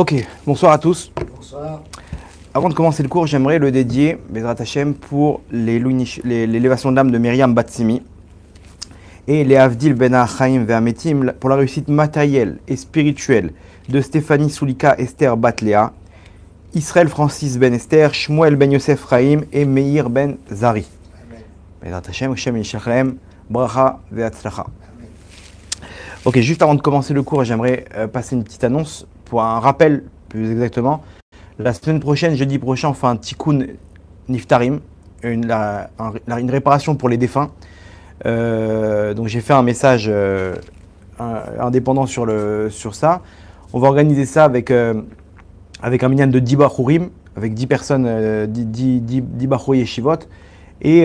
Ok, bonsoir à tous. Bonsoir. Avant de commencer le cours, j'aimerais le dédier, Bezrat Hashem, pour l'élévation de l'âme de Myriam Batsimi et les Avdil Ben Achaim Ve'ametim pour la réussite matérielle et spirituelle de Stéphanie Soulika Esther Batléa, Israël Francis Ben Esther, Shmuel Ben Yosef Chaim et Meir Ben Zari. Bezrat Hashem, Hashem Yishalem, Bracha Ve'atzlacha. Ok, juste avant de commencer le cours, j'aimerais passer une petite annonce pour un rappel, plus exactement. La semaine prochaine, jeudi prochain, on fait un tikkun niftarim, une réparation pour les défunts. Donc j'ai fait un message indépendant sur ça. On va organiser ça avec un minyan de 10 bachurim, avec 10 personnes, 10 bachou yeshivot. Et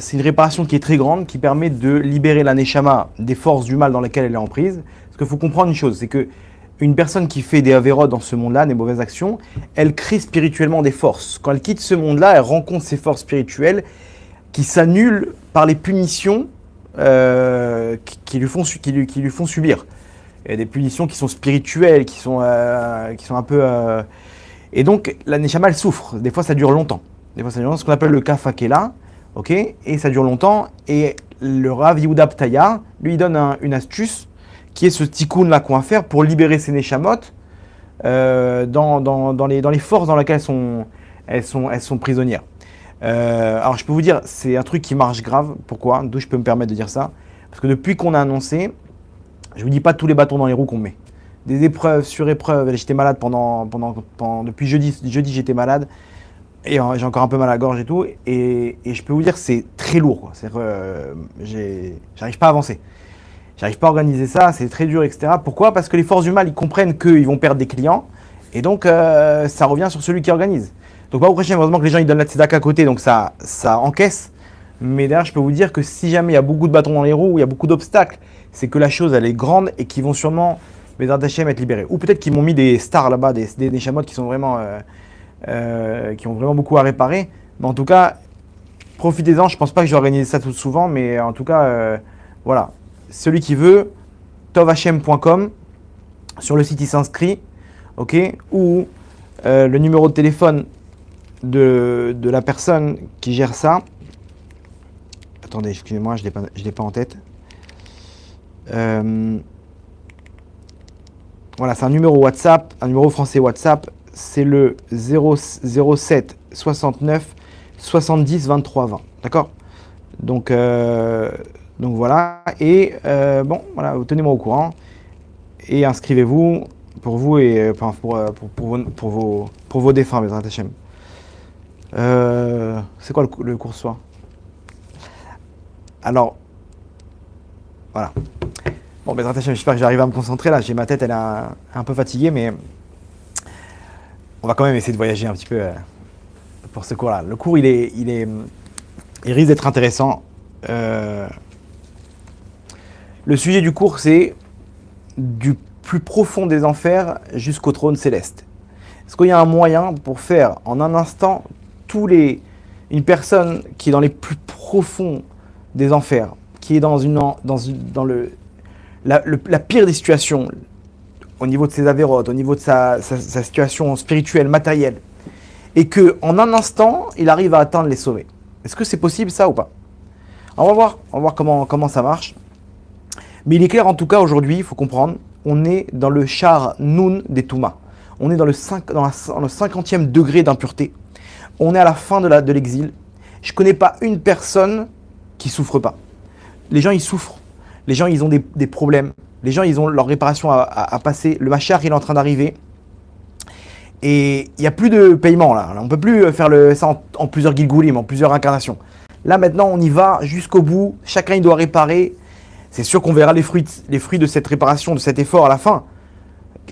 c'est une réparation qui est très grande, qui permet de libérer la neshama des forces du mal dans lesquelles elle est en prise. Parce qu'il faut comprendre une chose, c'est que une personne qui fait des avérotes dans ce monde-là, des mauvaises actions, elle crée spirituellement des forces. Quand elle quitte ce monde-là, elle rencontre ces forces spirituelles qui s'annulent par les punitions qui lui font subir. Il y a des punitions qui sont spirituelles, qui sont un peu... Et donc, la neshama, elle souffre. Des fois, ça dure longtemps. Ce qu'on appelle le kafakela, ok, et ça dure longtemps. Et le Rav Yehuda Ptaya, lui, il donne une astuce qui est ce tikkun là qu'on va faire pour libérer ces neshamot dans les forces dans lesquelles elles sont prisonnières. Alors je peux vous dire, c'est un truc qui marche grave. Pourquoi? D'où je peux me permettre de dire ça? Parce que depuis qu'on a annoncé, je vous dis pas tous les bâtons dans les roues qu'on met. Des épreuves sur épreuves. J'étais malade depuis jeudi j'étais malade. Et j'ai encore un peu mal à la gorge et tout. Et je peux vous dire, c'est très lourd, quoi. C'est-à-dire j'arrive pas à avancer. J'arrive pas à organiser ça, c'est très dur, etc. Pourquoi? Parce que les forces du mal, ils comprennent qu'ils vont perdre des clients. Et donc, ça revient sur celui qui organise. Donc, pas au prochain, heureusement que les gens, ils donnent la tzedaka à côté. Donc, ça encaisse. Mais derrière, je peux vous dire que si jamais il y a beaucoup de bâtons dans les roues, il y a beaucoup d'obstacles, c'est que la chose, elle est grande et qu'ils vont sûrement, Bezrat Hashem, être libérés. Ou peut-être qu'ils m'ont mis des stars là-bas, des chamottes qui sont vraiment... qui ont vraiment beaucoup à réparer. Mais en tout cas, profitez-en. Je pense pas que je vais organiser ça tout souvent. Mais en tout cas, voilà. Celui qui veut, tovhachem.com, sur le site il s'inscrit, ok, ou le numéro de téléphone de la personne qui gère ça. Attendez, excusez-moi, je l'ai pas en tête. Voilà, c'est un numéro WhatsApp, un numéro français WhatsApp, c'est le 07 69 70 23 20, d'accord ? Donc voilà, et bon, voilà, tenez-moi au courant et inscrivez-vous pour vous et pour vos défunts, Bezrat Hashem. C'est quoi le cours ce soir? Alors, voilà. Bon, Bezrat Hashem, j'espère que j'arrive à me concentrer là. Ma tête, elle est un peu fatiguée, mais on va quand même essayer de voyager un petit peu pour ce cours-là. Le cours, il risque d'être intéressant. Le sujet du cours, c'est du plus profond des enfers jusqu'au trône céleste. Est-ce qu'il y a un moyen pour faire en un instant une personne qui est dans les plus profonds des enfers, qui est dans la pire des situations, au niveau de ses avérotes, au niveau de sa situation spirituelle, matérielle, et qu'en un instant, il arrive à atteindre les sommets? Est-ce que c'est possible ça ou pas? On va voir comment ça marche. Mais il est clair en tout cas aujourd'hui, il faut comprendre, on est dans le char Noun des Touma. On est dans le 50e degré d'impureté. On est à la fin de l'exil. Je ne connais pas une personne qui ne souffre pas. Les gens, ils souffrent. Les gens, ils ont des problèmes. Les gens, ils ont leur réparation à passer. Le Machar, il est en train d'arriver. Et il n'y a plus de paiement là. On ne peut plus faire ça en plusieurs Gilgoulim, en plusieurs incarnations. Là maintenant, on y va jusqu'au bout. Chacun, il doit réparer. C'est sûr qu'on verra les fruits de cette réparation, de cet effort à la fin.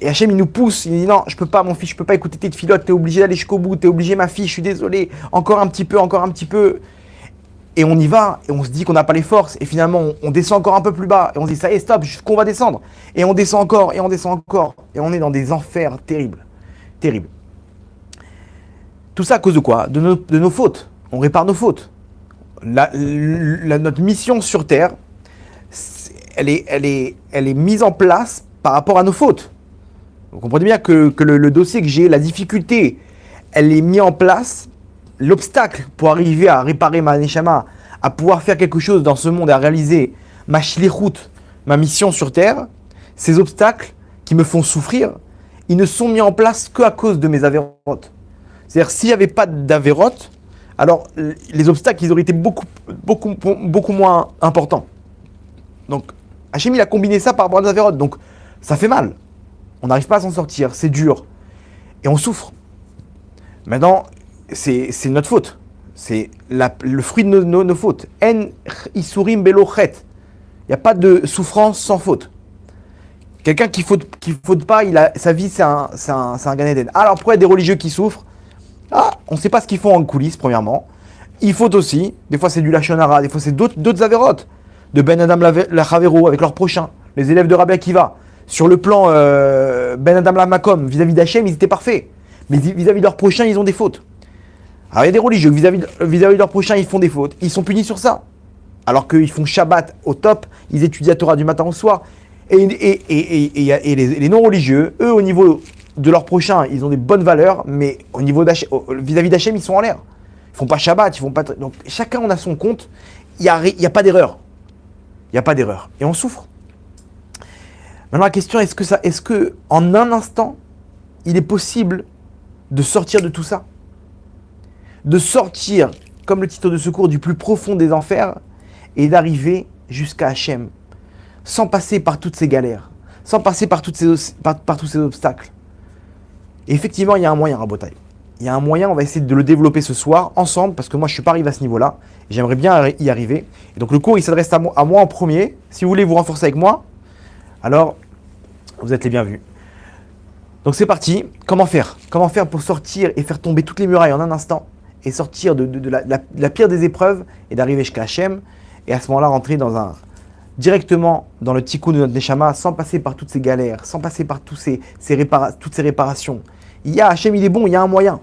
Et Hachem, il nous pousse, il dit non, je peux pas mon fils, je peux pas écouter tes filotes, t'es obligé d'aller jusqu'au bout, t'es obligé ma fille, je suis désolé, encore un petit peu. Et on y va, et on se dit qu'on n'a pas les forces, et finalement on descend encore un peu plus bas, et on se dit ça y est, stop, jusqu'où on va descendre. Et on descend encore, et on est dans des enfers terribles. Tout ça à cause de quoi? De nos fautes. On répare nos fautes. Notre mission sur Terre, elle est mise en place par rapport à nos fautes. Vous comprenez bien que le dossier que j'ai, la difficulté, elle est mise en place, l'obstacle pour arriver à réparer ma neshama, à pouvoir faire quelque chose dans ce monde, à réaliser ma shlichut, ma mission sur terre, ces obstacles qui me font souffrir, ils ne sont mis en place qu'à cause de mes avérotes. C'est-à-dire, s'il n'y avait pas d'avérotes, alors les obstacles, ils auraient été beaucoup moins importants. Donc, Hachem, il a combiné ça par rapport à des avérotes. Donc, ça fait mal. On n'arrive pas à s'en sortir, c'est dur. Et on souffre. Maintenant, c'est notre faute. C'est le fruit de nos fautes. En isurim belo chet. Il n'y a pas de souffrance sans faute. Quelqu'un qui faute pas, sa vie, c'est un Gan Eden. Alors, pourquoi il y a des religieux qui souffrent? On ne sait pas ce qu'ils font en coulisses, premièrement. Ils fautent aussi. Des fois, c'est du Lachon Hara, des fois, c'est d'autres avérotes. De Ben Adam Lachavero avec leurs prochains. Les élèves de Rabbi Akiva. Sur le plan Ben Adam Lamakom, vis-à-vis d'Hachem, ils étaient parfaits. Mais vis-à-vis de leurs prochains, ils ont des fautes. Alors, il y a des religieux, vis-à-vis de leurs prochains, ils font des fautes. Ils sont punis sur ça. Alors qu'ils font Shabbat au top, ils étudient la Torah du matin au soir. Et les non-religieux, eux, au niveau de leurs prochains, ils ont des bonnes valeurs, mais au niveau vis-à-vis d'Hachem, ils sont en l'air. Ils font pas Shabbat, ils font pas. Donc chacun on a son compte. Il y a pas d'erreur. Il y a pas d'erreur. Et on souffre. Maintenant la question est-ce que en un instant, il est possible de sortir de tout ça, de sortir, comme le titre de secours, du plus profond des enfers et d'arriver jusqu'à Hachem, sans passer par toutes ces galères, sans passer par tous ces obstacles. Et effectivement, il y a un moyen, Rabotai. Il y a un moyen, on va essayer de le développer ce soir, ensemble, parce que moi, je ne suis pas arrivé à ce niveau-là, et j'aimerais bien y arriver. Et donc, le cours, il s'adresse à moi en premier. Si vous voulez vous renforcer avec moi, alors, vous êtes les bienvenus. Donc, c'est parti. Comment faire pour sortir et faire tomber toutes les murailles en un instant, et sortir de la pire des épreuves, et d'arriver jusqu'à Hachem, et à ce moment-là, rentrer directement dans le tikkun de notre neshama, sans passer par toutes ces galères, sans passer par toutes ces réparations. Hachem, il est bon, il y a un moyen.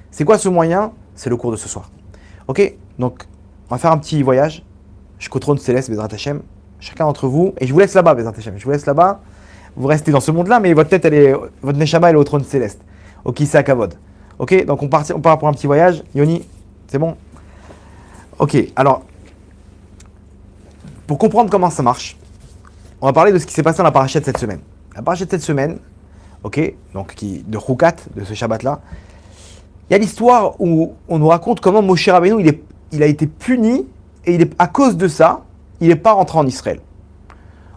C'est quoi ce moyen? C'est le cours de ce soir. Ok? Donc, on va faire un petit voyage jusqu'au trône céleste, Bezrat Hachem. Chacun d'entre vous, et je vous laisse là-bas, Bezrat Hachem. Je vous laisse là-bas. Vous restez dans ce monde-là, mais votre tête, votre neshama, elle est au trône céleste. Ok, c'est à Kavod. Ok? Donc, on part pour un petit voyage. Yoni, c'est bon? Ok, alors, pour comprendre comment ça marche, on va parler de ce qui s'est passé dans la paracha de cette semaine. La paracha de cette semaine, ok, donc de Choukat, de ce Shabbat-là, il y a l'histoire où on nous raconte comment Moshe Rabbeinu, il a été puni, et à cause de ça, il n'est pas rentré en Israël.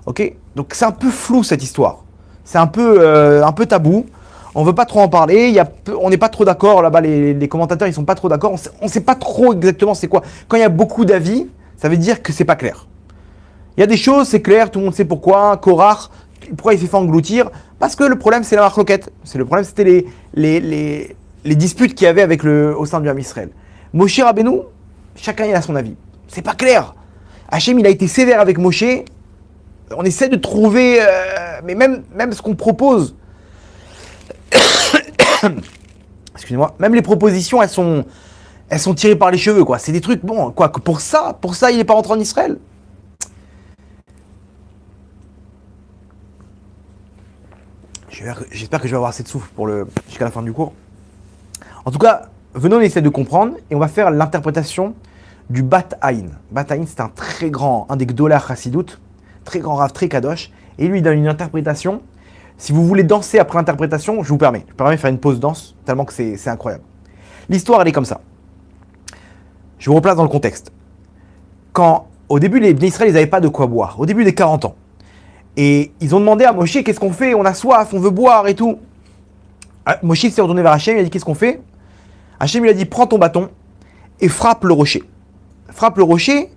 Ok, donc c'est un peu flou cette histoire. C'est un peu tabou. On ne veut pas trop en parler. On n'est pas trop d'accord. Là-bas, les commentateurs, ils ne sont pas trop d'accord. On ne sait pas trop exactement c'est quoi. Quand il y a beaucoup d'avis, ça veut dire que c'est pas clair. Il y a des choses, c'est clair, tout le monde sait pourquoi. Korach, pourquoi il s'est fait engloutir? Parce que le problème, c'est la marloquette. Le problème, c'était les disputes qu'il y avait au sein du Ham Israël. Moshe Rabbeinu, chacun il a son avis. C'est pas clair. Hachem, il a été sévère avec Moshe. On essaie de trouver, mais même ce qu'on propose, excusez-moi, même les propositions, elles sont tirées par les cheveux, quoi. C'est des trucs, bon, quoi, que pour ça, il n'est pas rentré en Israël. J'espère que je vais avoir assez de souffle jusqu'à la fin du cours. En tout cas, venons, on essaie de comprendre et on va faire l'interprétation du Bat Aïn. Bat Aïn, c'est un des Gdolei Chassidut, très grand Rav, très kadosh, et lui il donne une interprétation. Si vous voulez danser après l'interprétation, je vous permets de faire une pause danse, tellement que c'est incroyable. L'histoire, elle est comme ça. Je vous replace dans le contexte. Quand, au début, les Bnei Israël, ils n'avaient pas de quoi boire, au début des 40 ans. Et ils ont demandé à Moshe, qu'est-ce qu'on fait? On a soif, on veut boire et tout. Moshe s'est retourné vers Hachem, il a dit, qu'est-ce qu'on fait? Hachem, il a dit, prends ton bâton et frappe le rocher. Frappe le rocher,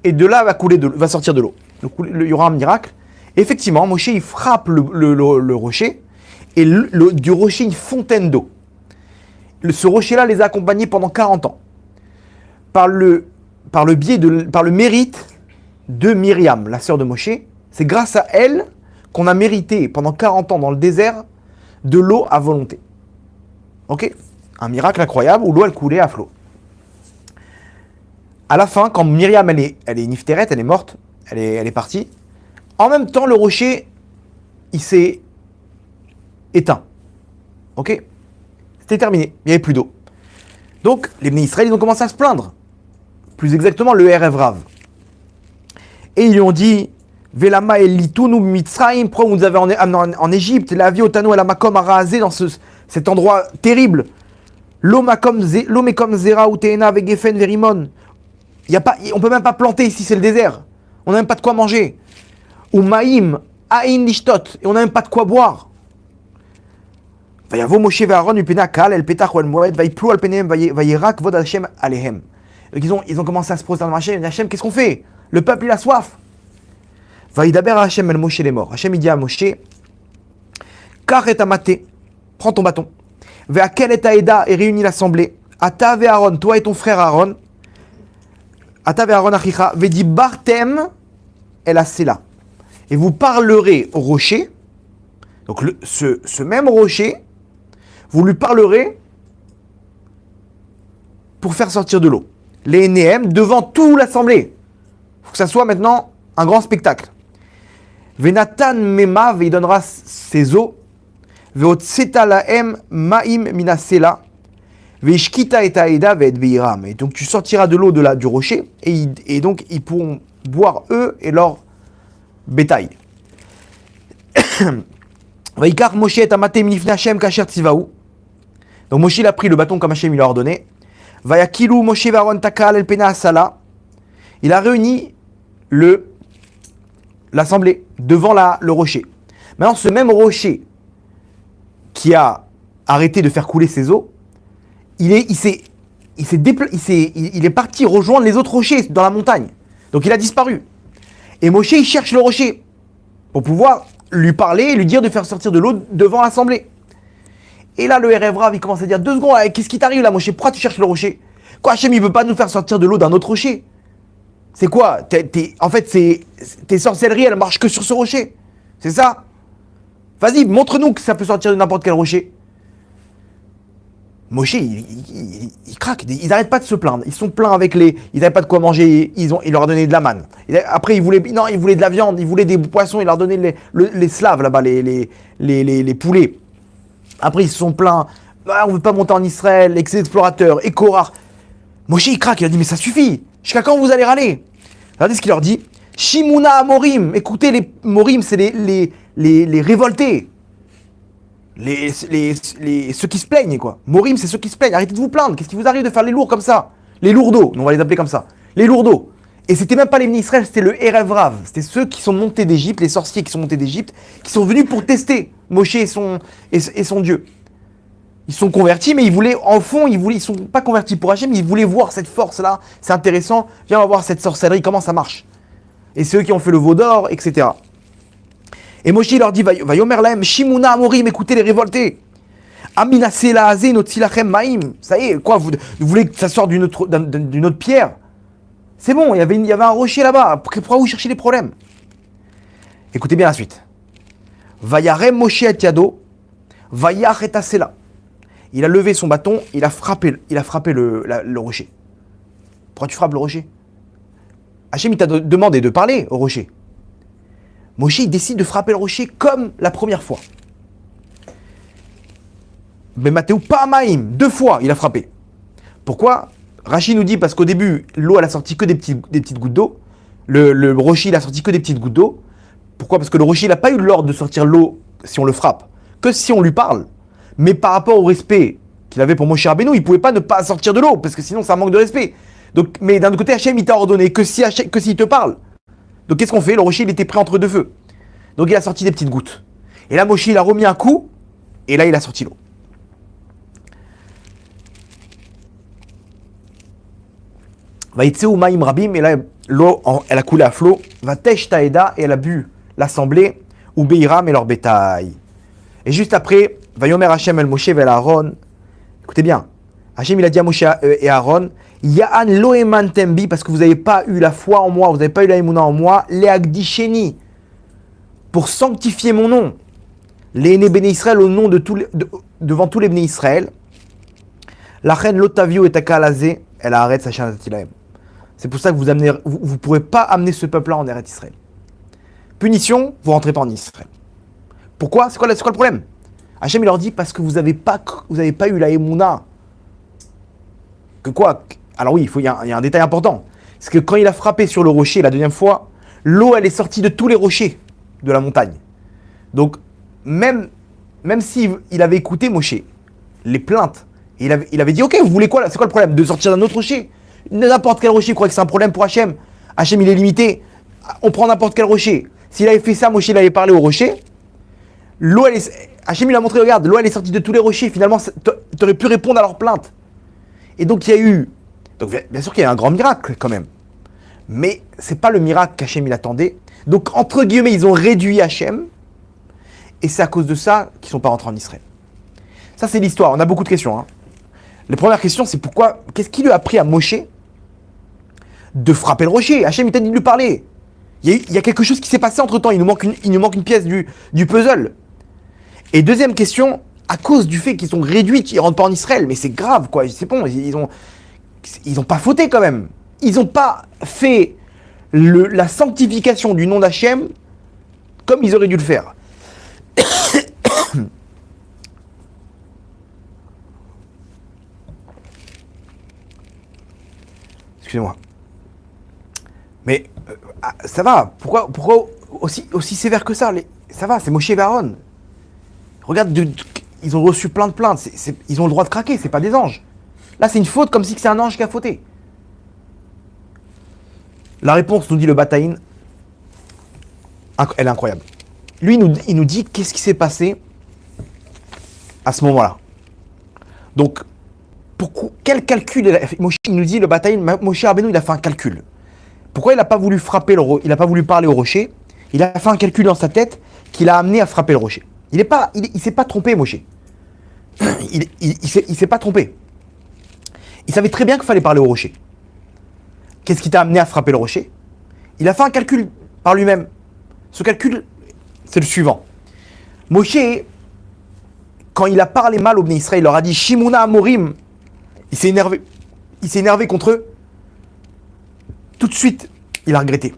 et de là va sortir de l'eau. Il y aura un miracle. Et effectivement, Moshe, il frappe le rocher, et du rocher, une fontaine d'eau. Ce rocher-là les a accompagnés pendant 40 ans. Par le mérite de Myriam, la sœur de Moshe, c'est grâce à elle qu'on a mérité pendant 40 ans dans le désert de l'eau à volonté. Ok? Un miracle incroyable où l'eau elle coulait à flot. À la fin, quand Myriam elle est nifteret, elle est morte, elle est partie. En même temps, le rocher, il s'est éteint. Ok? C'était terminé, il n'y avait plus d'eau. Donc, les Bnei Israël, ils ont commencé à se plaindre. Plus exactement, le Erev Rav. Et ils lui ont dit, Velama el litunu mitzrayim, pourquoi vous nous avez amené en Égypte, la vie otano el amakom arasé dans cet endroit terrible. L'omekom zera uteena vegefen verimon. On peut même pas planter ici, c'est le désert. On n'a même pas de quoi manger. Ou maïm aïn lishtot, et on n'a même pas de quoi boire. Vayavo Moshe ve'Aaron upena kal el petach ou el moed vayiplu al penehem vayirak vod Hashem alehem. Donc ils ont commencé à se prosterner devant Hashem. Hashem, qu'est-ce qu'on fait? Le peuple il a soif. Vayidaber Hashem el Moshe les morts. Hashem il dit à Moshe, kar et amate, prends ton bâton. Ve'akel et aeda, et réunis l'assemblée. Ata ve'Aaron, toi et ton frère Aaron. Ata ve'Aaron achicha ve'dibartem el asela. Et vous parlerez au rocher. Donc ce même rocher, vous lui parlerez pour faire sortir de l'eau. Les Néhem devant toute l'assemblée. Il faut que ça soit maintenant un grand spectacle. Venatan mema, il donnera ses eaux. Veotseta lahem maim minasela. Veishkita et aeda ve'et beiram. Et donc tu sortiras de l'eau du rocher et donc ils pourront boire eux et leur bétail. Vaikar Moshe et amaté minifne Hashem kasher tzivaou. Donc Moshe il a pris le bâton comme Hashem il a ordonné. Vayakilu Moshe varon takal el pena asala. Il a réuni l'assemblée devant le rocher. Maintenant ce même rocher qui a arrêté de faire couler ses eaux, il est parti rejoindre les autres rochers dans la montagne. Donc il a disparu. Et Moshe il cherche le rocher pour pouvoir lui parler et lui dire de faire sortir de l'eau devant l'assemblée. Et là, le Erev Rav, il commence à dire 2 secondes, qu'est-ce qui t'arrive là, Moshe? Pourquoi tu cherches le rocher? Quoi, Hachem, il veut pas nous faire sortir de l'eau d'un autre rocher? C'est quoi? En fait, tes sorcelleries, elles marchent que sur ce rocher. C'est ça? Vas-y, montre-nous que ça peut sortir de n'importe quel rocher. Moshe, il craque, ils n'arrêtent pas de se plaindre. Ils sont pleins avec ils n'avaient pas de quoi manger, il leur a donné de la manne. Après, ils voulaient de la viande, ils voulaient des poissons, il leur donnait les slaves là-bas, les poulets. Après, ils se sont plaints, on ne veut pas monter en Israël, avec ces explorateurs, et Korah. Moshe, il craque, il a dit, mais ça suffit, jusqu'à quand vous allez râler? Regardez ce qu'il leur dit. Shimuna Amorim, écoutez, les Morim, c'est les révoltés. Ceux qui se plaignent, quoi. Morim, c'est ceux qui se plaignent. Arrêtez de vous plaindre. Qu'est-ce qui vous arrive de faire les lourds comme ça? Les lourdeaux, on va les appeler comme ça. Les lourdeaux. Et c'était même pas les Bnei Israël, c'était le Erev Rav. C'était ceux qui sont montés d'Égypte, les sorciers qui sont montés d'Égypte, qui sont venus pour tester Moshe et son Dieu. Ils sont convertis, mais ils sont pas convertis pour Hachem, mais ils voulaient voir cette force-là. C'est intéressant. Viens, on va voir cette sorcellerie, comment ça marche. Et ceux qui ont fait le veau d'or, etc. Et Moshe leur dit, Vayomer lahem, Shimuna Amorim, écoutez les révoltés. Amina Selahazé, Notzilachem Maim. Ça y est, quoi, vous voulez que ça sorte d'une autre pierre? C'est bon, il y avait un rocher là-bas. Pourquoi vous cherchez les problèmes? Écoutez bien la suite. Vayarem Moshe et Yado, Vayach et Asela. Il a levé son bâton, il a frappé le rocher. Pourquoi tu frappes le rocher? Hachem, il t'a demandé de parler au rocher. Moshe, il décide de frapper le rocher comme la première fois. Mais Mathéo, pas Maïm, 2 fois, il a frappé. Pourquoi? Rachid nous dit parce qu'au début, l'eau, elle a sorti que des petites gouttes d'eau. Le rocher, il a sorti que des petites gouttes d'eau. Pourquoi? Parce que le rocher, il n'a pas eu l'ordre de sortir l'eau si on le frappe, que si on lui parle. Mais par rapport au respect qu'il avait pour Moshe Rabbeinu, il ne pouvait pas ne pas sortir de l'eau, parce que sinon, ça manque de respect. Donc, mais d'un autre côté, Hachem, il t'a ordonné que s'il te parle. Donc, qu'est-ce qu'on fait? Le rocher, il était pris entre 2 feux. Donc, il a sorti des petites gouttes. Et là, Moshe, il a remis un coup, et là, il a sorti l'eau. Vaïtseu Maïm Rabim, et là, l'eau, elle a coulé à flot. Vatesh Taeda, et elle a bu l'assemblée, ou Beiram et leur bétail. Et juste après, Vayomer Hashem el Moshe vel Aaron. Écoutez bien, Hashem, il a dit à Moshe et Aaron, Ya'an loeman tembi, parce que vous n'avez pas eu la foi en moi, vous n'avez pas eu la émouna en moi, leagdisheni, pour sanctifier mon nom. Les Bnei Israël au nom devant tous les Bnei Israël. La reine l'otavio et takalazé, elle a arrêté sa chanatilaem. C'est pour ça que vous ne pourrez pas amener ce peuple-là en Eretz Israël. Punition, vous ne rentrez pas en Israël. Pourquoi? C'est quoi le problème? Hachem, il leur dit, parce que vous n'avez pas eu la émouna. Que quoi? Alors oui, il y a un détail important. C'est que quand il a frappé sur le rocher la deuxième fois, l'eau, elle est sortie de tous les rochers de la montagne. Donc, même s'il avait écouté Moshe, les plaintes, il avait dit, ok, vous voulez quoi là? C'est quoi le problème? De sortir d'un autre rocher? N'importe quel rocher, vous croyez que c'est un problème pour Hachem? Hachem, il est limité. On prend n'importe quel rocher. S'il avait fait ça, Moshe, il avait parlé au rocher. L'eau, Hachem, il a montré, regarde, l'eau, elle est sortie de tous les rochers. Finalement, tu aurais pu répondre à leurs plaintes. Et donc, il y a eu... Donc, bien sûr qu'il y a un grand miracle, quand même. Mais c'est pas le miracle qu'Hachem, il attendait. Donc, entre guillemets, ils ont réduit Hachem. Et c'est à cause de ça qu'ils ne sont pas rentrés en Israël. Ça, c'est l'histoire. On a beaucoup de questions. La première question, c'est pourquoi... Qu'est-ce qui lui a appris à Moshe de frapper le rocher? Hachem, il t'a dit de lui parler. Il y a quelque chose qui s'est passé entre-temps. Il nous manque une pièce du puzzle. Et deuxième question, à cause du fait qu'ils sont réduits, qu'ils ne rentrent pas en Israël. Mais c'est grave, quoi. C'est bon, ils ont pas fauté, quand même. Ils n'ont pas fait la sanctification du nom d'Hachem comme ils auraient dû le faire. Excusez-moi. Mais ça va. Pourquoi aussi sévère que ça? Ça va, c'est Moshe et Aaron. Regarde, ils ont reçu plein de plaintes. Ils ont le droit de craquer, c'est pas des anges. Là, c'est une faute comme si c'est un ange qui a fauté. La réponse, nous dit le Bataïn, elle est incroyable. Lui, il nous dit qu'est-ce qui s'est passé à ce moment-là. Donc, quel calcul il nous dit le Bataïn, Moshe Rabbeinu, il a fait un calcul. Pourquoi il n'a pas voulu il n'a pas voulu parler au rocher? Il a fait un calcul dans sa tête qui l'a amené à frapper le rocher. Il s'est pas trompé, Moshe. Il s'est pas trompé. Il savait très bien qu'il fallait parler au rocher. Qu'est-ce qui t'a amené à frapper le rocher? Il a fait un calcul par lui-même. Ce calcul, c'est le suivant. Moshe, quand il a parlé mal au Bnei Israël, il leur a dit Shimuna Amorim. Il s'est énervé contre eux. Tout de suite, il a regretté.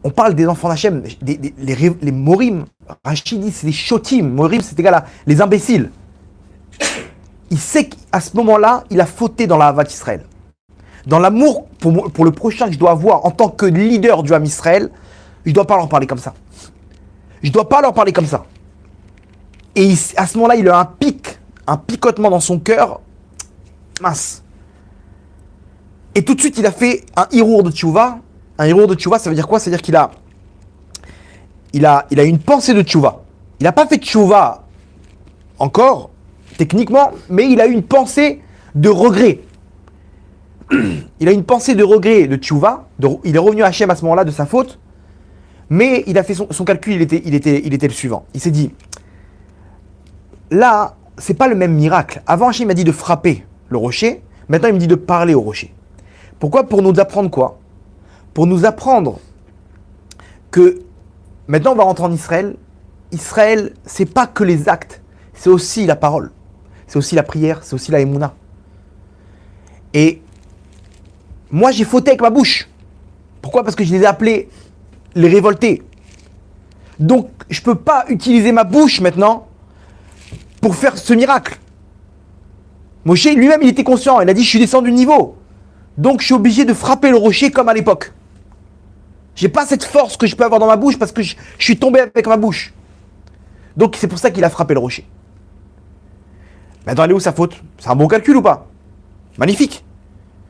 On parle des enfants d'Hachem, les Morim. Rachid dit c'est des Shotim. Morim, c'est égal à les imbéciles. Il sait qu'à ce moment-là, il a fauté dans la Havat Israël. Dans l'amour pour le prochain que je dois avoir en tant que leader du Ham Israël, je ne dois pas leur parler comme ça. Je ne dois pas leur parler comme ça. Et à ce moment-là, il a un picotement dans son cœur. Mince. Et tout de suite, il a fait un hirour de tchouva. Un hirour de tchouva, ça veut dire quoi? Ça veut dire qu'il a une pensée de tchouva. Il n'a pas fait tchouva encore, techniquement, mais il a eu une pensée de regret. Il a une pensée de regret de tchouva. Il est revenu à Hachem à ce moment-là de sa faute. Mais il a fait son calcul, il était le suivant. Il s'est dit, là, c'est pas le même miracle. Avant, Hachem m'a dit de frapper le rocher. Maintenant, il me dit de parler au rocher. Pourquoi? Pour nous apprendre quoi? Pour nous apprendre que maintenant, on va rentrer en Israël. Israël, c'est pas que les actes, c'est aussi la parole. C'est aussi la prière, c'est aussi la émouna. Et moi, j'ai fauté avec ma bouche. Pourquoi? Parce que je les ai appelés les révoltés. Donc, je ne peux pas utiliser ma bouche maintenant pour faire ce miracle. Moshe lui-même, il était conscient. Il a dit, je suis descendu de niveau. Donc, je suis obligé de frapper le rocher comme à l'époque. Je n'ai pas cette force que je peux avoir dans ma bouche parce que je suis tombé avec ma bouche. Donc, c'est pour ça qu'il a frappé le rocher. Maintenant, elle est où sa faute? C'est un bon calcul ou pas? Magnifique.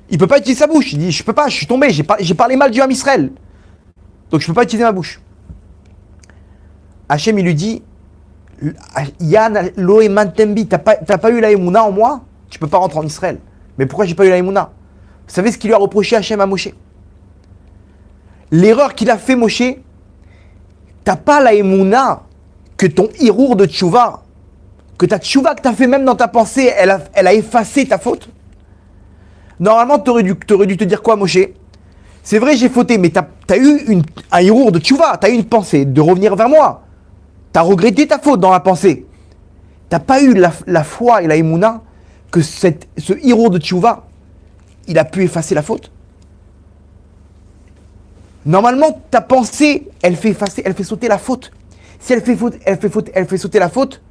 Il ne peut pas utiliser sa bouche. Il dit, je peux pas, je suis tombé, j'ai parlé mal du Ham Israël. Donc je ne peux pas utiliser ma bouche. Hachem, il lui dit, Yann, Loé Mantembi, t'as pas eu la émouna en moi? Tu ne peux pas rentrer en Israël. Mais pourquoi j'ai pas eu la émouna? Vous savez ce qu'il lui a reproché Hachem à Moshe? L'erreur qu'il a fait Moshe, t'as pas la émouna que ton hirour de tchouva, que ta tchouva que t'as fait même dans ta pensée, elle a effacé ta faute? Normalement, t'aurais dû te dire quoi, Moshe? C'est vrai, j'ai fauté, mais t'as eu un hirour de tchouva, t'as eu une pensée de revenir vers moi. T'as regretté ta faute dans la pensée. T'as pas eu la foi et la émouna que ce hirour de tchouva, il a pu effacer la faute. Normalement, ta pensée, elle fait sauter la faute. Si elle fait faute, elle fait sauter la faute,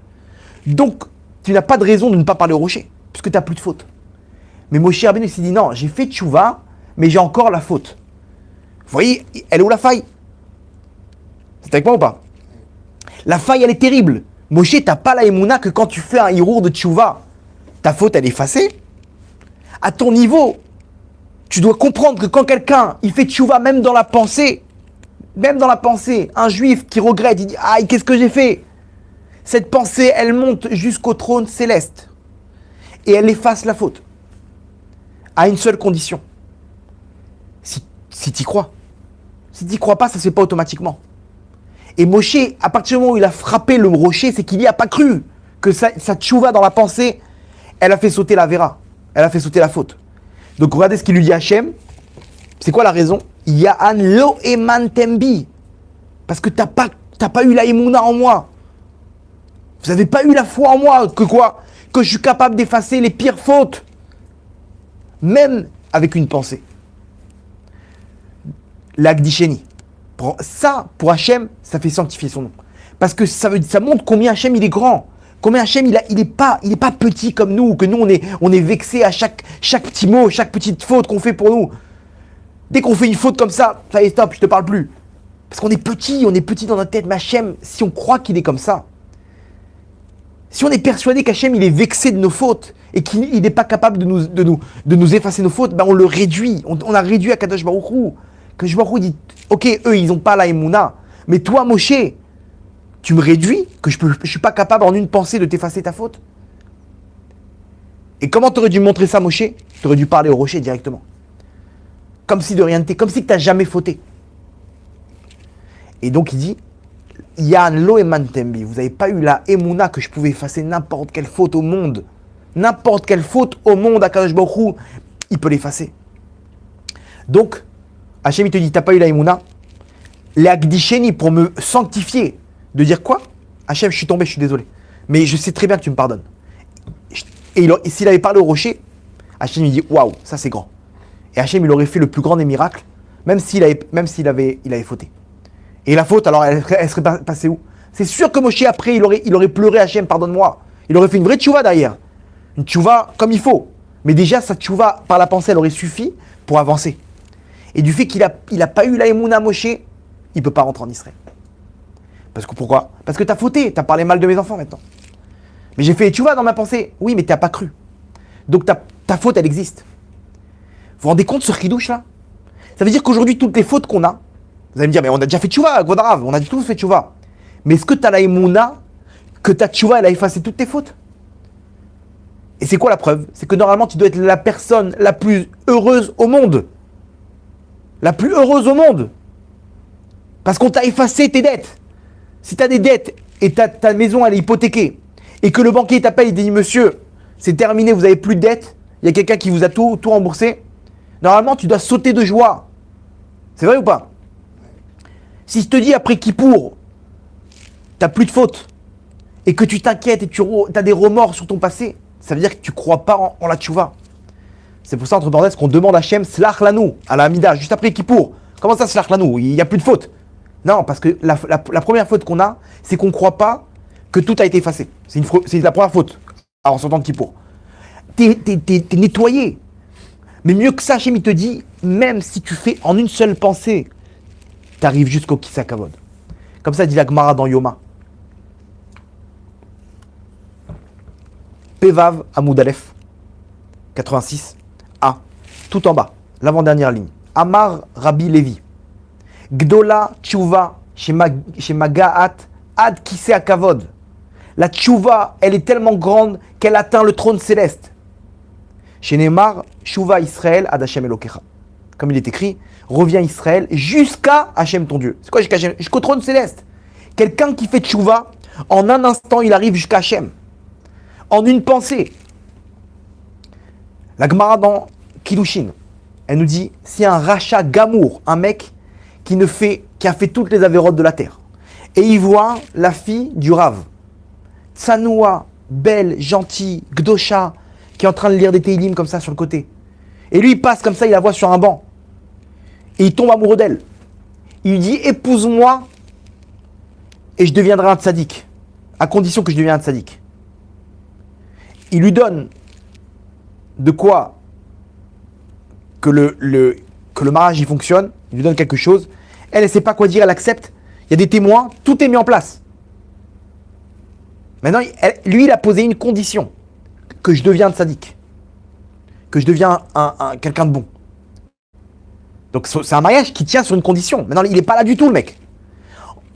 donc tu n'as pas de raison de ne pas parler au rocher, puisque tu n'as plus de faute. Mais Moshe Rabbeinu s'est dit non, j'ai fait tchouva, mais j'ai encore la faute. Vous voyez, elle est où la faille? C'est avec moi ou pas? La faille, elle est terrible. Moshe, t'as pas la émouna que quand tu fais un hirour de tchouva, ta faute, elle est effacée. À ton niveau, tu dois comprendre que quand quelqu'un, il fait tchouva, même dans la pensée, un juif qui regrette, il dit « Aïe, qu'est-ce que j'ai fait ?» Cette pensée, elle monte jusqu'au trône céleste. Et elle efface la faute. À une seule condition. Si tu y crois. Si tu n'y crois pas, ça ne se fait pas automatiquement. Et Moshe, à partir du moment où il a frappé le rocher, c'est qu'il n'y a pas cru que sa tchouva dans la pensée, elle a fait sauter la vera. Elle a fait sauter la faute. Donc regardez ce qu'il lui dit Hachem. C'est quoi la raison? Ya'an lo eman tembi. Parce que t'as pas eu la émouna en moi. Vous n'avez pas eu la foi en moi. Que quoi? Que je suis capable d'effacer les pires fautes. Même avec une pensée. L'Agdisheni. Ça, pour Hachem, ça fait sanctifier son nom. Parce que ça montre combien Hachem il est grand. Combien Hachem il est pas petit comme nous, que nous on est vexé à chaque petit mot, chaque petite faute qu'on fait pour nous. Dès qu'on fait une faute comme ça y est, stop, je te parle plus. Parce qu'on est petit dans notre tête. Mais Hachem, si on croit qu'il est comme ça, si on est persuadé qu'Hachem il est vexé de nos fautes et qu'il n'est pas capable de nous effacer nos fautes, ben on le réduit. On a réduit à Kadosh Baruch Hu. Kadosh Baruch Hu dit, ok, eux ils n'ont pas la émouna, mais toi Moshe, tu me réduis, que je suis pas capable en une pensée de t'effacer ta faute. Et comment tu aurais dû montrer ça, Moshe? Tu aurais dû parler au rocher directement. Comme si de rien n'était, comme si tu n'as jamais fauté. Et donc il dit, Yan lo eman tembi, vous n'avez pas eu la émouna que je pouvais effacer n'importe quelle faute au monde. N'importe quelle faute au monde, à Kadosh Baruch Hu, il peut l'effacer. Donc, Hachem il te dit, t'as pas eu la émouna? L'Agdisheni, pour me sanctifier, de dire quoi? Hachem, je suis tombé, je suis désolé. Mais je sais très bien que tu me pardonnes. Et s'il avait parlé au rocher, Hachem lui dit, waouh, ça c'est grand. Et Hachem, il aurait fait le plus grand des miracles, même s'il avait fauté. Et la faute, alors, elle serait passée où? C'est sûr que Moshe, après, il aurait pleuré, Hachem, pardonne-moi. Il aurait fait une vraie tchouva derrière. Une tchouva comme il faut. Mais déjà, sa tchouva, par la pensée, elle aurait suffi pour avancer. Et du fait qu'il a pas eu la émouna Moshe, il ne peut pas rentrer en Israël. Parce que pourquoi? Parce que tu as fauté, tu as parlé mal de mes enfants maintenant. Mais j'ai fait tchouva dans ma pensée. Oui, mais tu n'as pas cru. Donc ta faute, elle existe. Vous vous rendez compte ce chidouche là? Ça veut dire qu'aujourd'hui, toutes les fautes qu'on a, vous allez me dire, mais on a déjà fait tchouva, Godarav, on a tous fait tchouva. Mais est-ce que tu as la émouna que ta tchouva, elle a effacé toutes tes fautes? Et c'est quoi la preuve? C'est que normalement, tu dois être la personne la plus heureuse au monde. La plus heureuse au monde. Parce qu'on t'a effacé tes dettes. Si tu as des dettes et ta maison, elle est hypothéquée, et que le banquier t'appelle, il dit, monsieur, c'est terminé, vous n'avez plus de dettes, il y a quelqu'un qui vous a tout remboursé, normalement, tu dois sauter de joie. C'est vrai ou pas? Si je te dis après Kippour, tu n'as plus de faute, et que tu t'inquiètes et tu as des remords sur ton passé, ça veut dire que tu ne crois pas en la tchouva. C'est pour ça, entre parenthèses, qu'on demande à Hachem, slach lanou, à la Hamida, juste après Kippour. Comment ça, slach lanou? Il n'y a plus de faute. Non, parce que la première faute qu'on a, c'est qu'on ne croit pas que tout a été effacé. C'est la première faute, en sortant de Kippour. T'es nettoyé. Mais mieux que ça, Hachem, il te dit, même si tu fais en une seule pensée, tu arrives jusqu'au Kisakavod. Comme ça dit la Gemara dans Yoma. Pevav Amoud Aleph, 86, A, tout en bas, l'avant-dernière ligne. Amar Rabbi Levi. Gdola tchouva shemagaat ad kise akavod. La tchouva, elle est tellement grande qu'elle atteint le trône céleste. Chez Neymar, tchouva Israël ad Hashem Elokecha. Comme il est écrit, reviens Israël jusqu'à Hashem ton Dieu. C'est quoi jusqu'à Hashem? Jusqu'au trône céleste. Quelqu'un qui fait tchouva, en un instant, il arrive jusqu'à Hashem. En une pensée. La Gemara dans Kiddushin, elle nous dit, c'est un rachat gamour, un mec qui a fait toutes les avérotes de la terre. Et il voit la fille du Rav, Tsanoua, belle, gentille, Gdosha, qui est en train de lire des Teilim comme ça sur le côté. Et lui, il passe comme ça, il la voit sur un banc. Et il tombe amoureux d'elle. Il lui dit, épouse-moi, et je deviendrai un tzaddik, à condition que je devienne un tzaddik. Il lui donne de quoi que le mariage il fonctionne, il lui donne quelque chose, elle ne sait pas quoi dire, elle accepte, il y a des témoins, tout est mis en place. Maintenant, lui, il a posé une condition, que je deviens un tzaddik, que je deviens quelqu'un de bon. Donc c'est un mariage qui tient sur une condition. Maintenant, il n'est pas là du tout, le mec.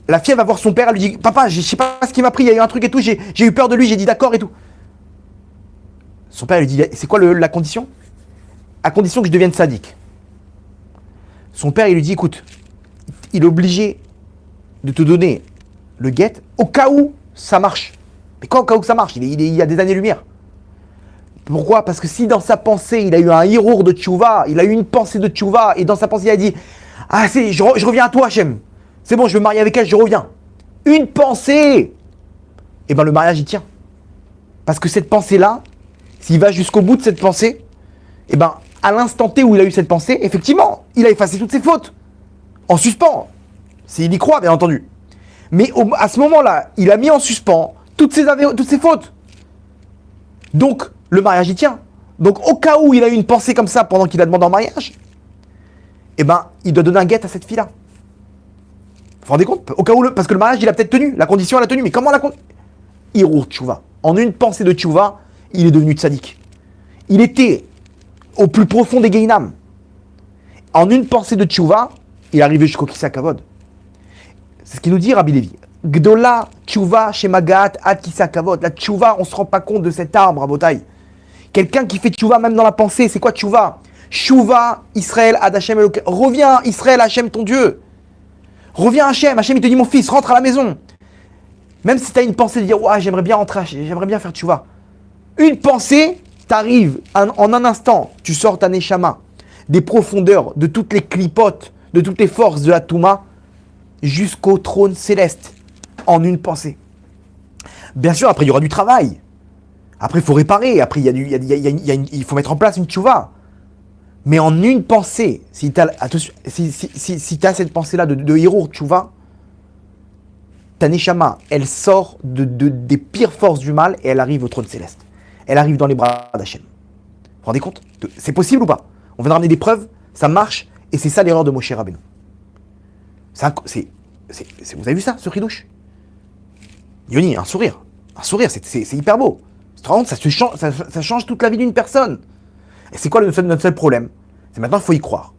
La fille, elle va voir son père, elle lui dit « Papa, je sais pas ce qu'il m'a pris, il y a eu un truc et tout, j'ai eu peur de lui, j'ai dit d'accord et tout. » Son père lui dit « C'est quoi la condition ?» À condition que je devienne tzaddik. Son père, il lui dit « Écoute, il est obligé de te donner le guet au cas où ça marche. » Mais quoi au cas où ça marche? Il y a des années-lumière. Pourquoi? Parce que si dans sa pensée, il a eu un hirour de tchouva, il a eu une pensée de tchouva, et dans sa pensée, il a dit « Ah, je reviens à toi, Hachem. C'est bon, je veux me marier avec elle, je reviens. » Une pensée! Et bien le mariage, il tient. Parce que cette pensée-là, s'il va jusqu'au bout de cette pensée, et bien à l'instant T où il a eu cette pensée, effectivement, il a effacé toutes ses fautes. En suspens. S'il y croit, bien entendu. Mais à ce moment-là, il a mis en suspens toutes ses fautes. Donc, le mariage, il tient. Donc, au cas où il a eu une pensée comme ça pendant qu'il a demandé en mariage, eh ben, il doit donner un guet à cette fille-là. Vous vous rendez compte? Au cas où, parce que le mariage, il a peut-être tenu. La condition, elle a tenu. Mais comment la condition? Hirour tchouva. En une pensée de tchouva, il est devenu tzaddik. Il était au plus profond des Gehinam. En une pensée de tchouva, il est arrivé jusqu'au Kissa Kavod. C'est ce qu'il nous dit, Rabbi Lévi. Gdola tchouva shemagat ad Kissa Kavod. La tchouva, on ne se rend pas compte de cet arbre, Rabotai. Quelqu'un qui fait tchouva même dans la pensée, c'est quoi tchouva? Tchouva, Israël, ad Hashem Eloké. Reviens, Israël, Hashem, ton Dieu. Reviens, Hashem. Hashem, il te dit, mon fils, rentre à la maison. Même si tu as une pensée de dire, ouais, j'aimerais bien rentrer, j'aimerais bien faire tchouva. Une pensée, t'arrives en un instant, tu sors ta neshama des profondeurs, de toutes les clipotes, de toutes les forces de la Touma, jusqu'au trône céleste, en une pensée. Bien sûr, après, il y aura du travail. Après, il faut réparer. Après, il faut mettre en place une tchouva. Mais en une pensée, si tu as cette pensée-là de hirour tchouva, ta neshama, elle sort des pires forces du mal et elle arrive au trône céleste. Elle arrive dans les bras d'Hachem. Vous vous rendez compte? C'est possible ou pas? On vient de ramener des preuves, ça marche, et c'est ça l'erreur de Moshe Rabbeinu. Vous avez vu ça, ce ridouche? Yoni, un sourire, c'est hyper beau. Ça change toute la vie d'une personne. Et c'est quoi notre seul problème? C'est maintenant, il faut y croire.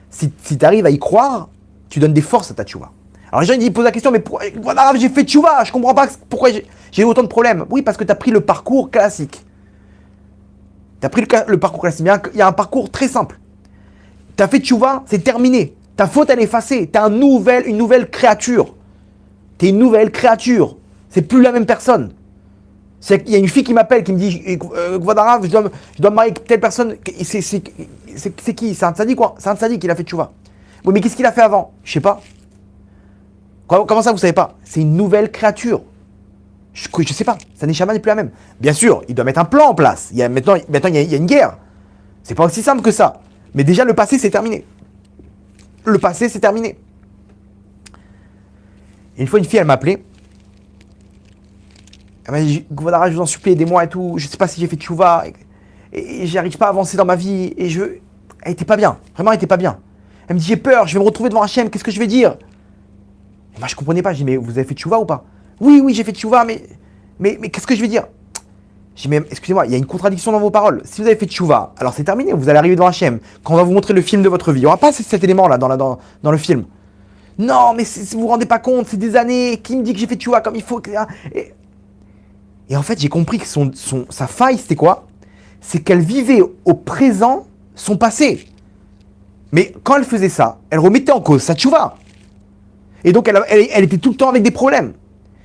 Si tu arrives à y croire, tu donnes des forces à ta tchouva. Alors les gens ils posent la question, mais voilà, j'ai fait tchouva, je comprends pas pourquoi j'ai eu autant de problèmes. Oui, parce que tu as pris le parcours classique. Tu as pris le parcours classique. Il y a un parcours très simple. Tu as fait tchouva, c'est terminé. Ta faute, elle est effacée. Tu es une nouvelle créature. Tu es une nouvelle créature. C'est plus la même personne. Il y a une fille qui m'appelle, qui me dit Gvadarav, je dois me marier avec telle personne. C'est qui? C'est un tzaddik, quoi. C'est un tzaddik, il a fait tchouva. Oui, mais qu'est-ce qu'il a fait avant? Je sais pas. Comment ça, vous savez pas? C'est une nouvelle créature. Je sais pas. Sa neshama n'est plus la même. Bien sûr, il doit mettre un plan en place. Maintenant, il y a une guerre. C'est pas aussi simple que ça. Mais déjà, le passé, c'est terminé. Le passé, c'est terminé. Et une fois, une fille, elle m'a appelé. Elle m'a dit, Gvadara, je vous en supplie, aidez-moi et tout. Je sais pas si j'ai fait tchouva. Et j'arrive pas à avancer dans ma vie. Elle était pas bien. Vraiment, elle était pas bien. Elle me dit, j'ai peur, je vais me retrouver devant Hachem. Qu'est-ce que je vais dire? Et moi, je comprenais pas. Je dis, mais vous avez fait tchouva ou pas? Oui, j'ai fait tchouva, mais qu'est-ce que je vais dire? Je dis, mais excusez-moi, il y a une contradiction dans vos paroles. Si vous avez fait tchouva, alors c'est terminé. Vous allez arriver devant Hachem. Quand on va vous montrer le film de votre vie, il n'y aura pas cet élément-là dans le film. Non, mais vous vous rendez pas compte, c'est des années. Qui me dit que j'ai fait tchouva comme il faut? Et en fait, j'ai compris que sa faille, c'était quoi? C'est qu'elle vivait au présent son passé. Mais quand elle faisait ça, elle remettait en cause sa tchouva. Et donc, elle était tout le temps avec des problèmes.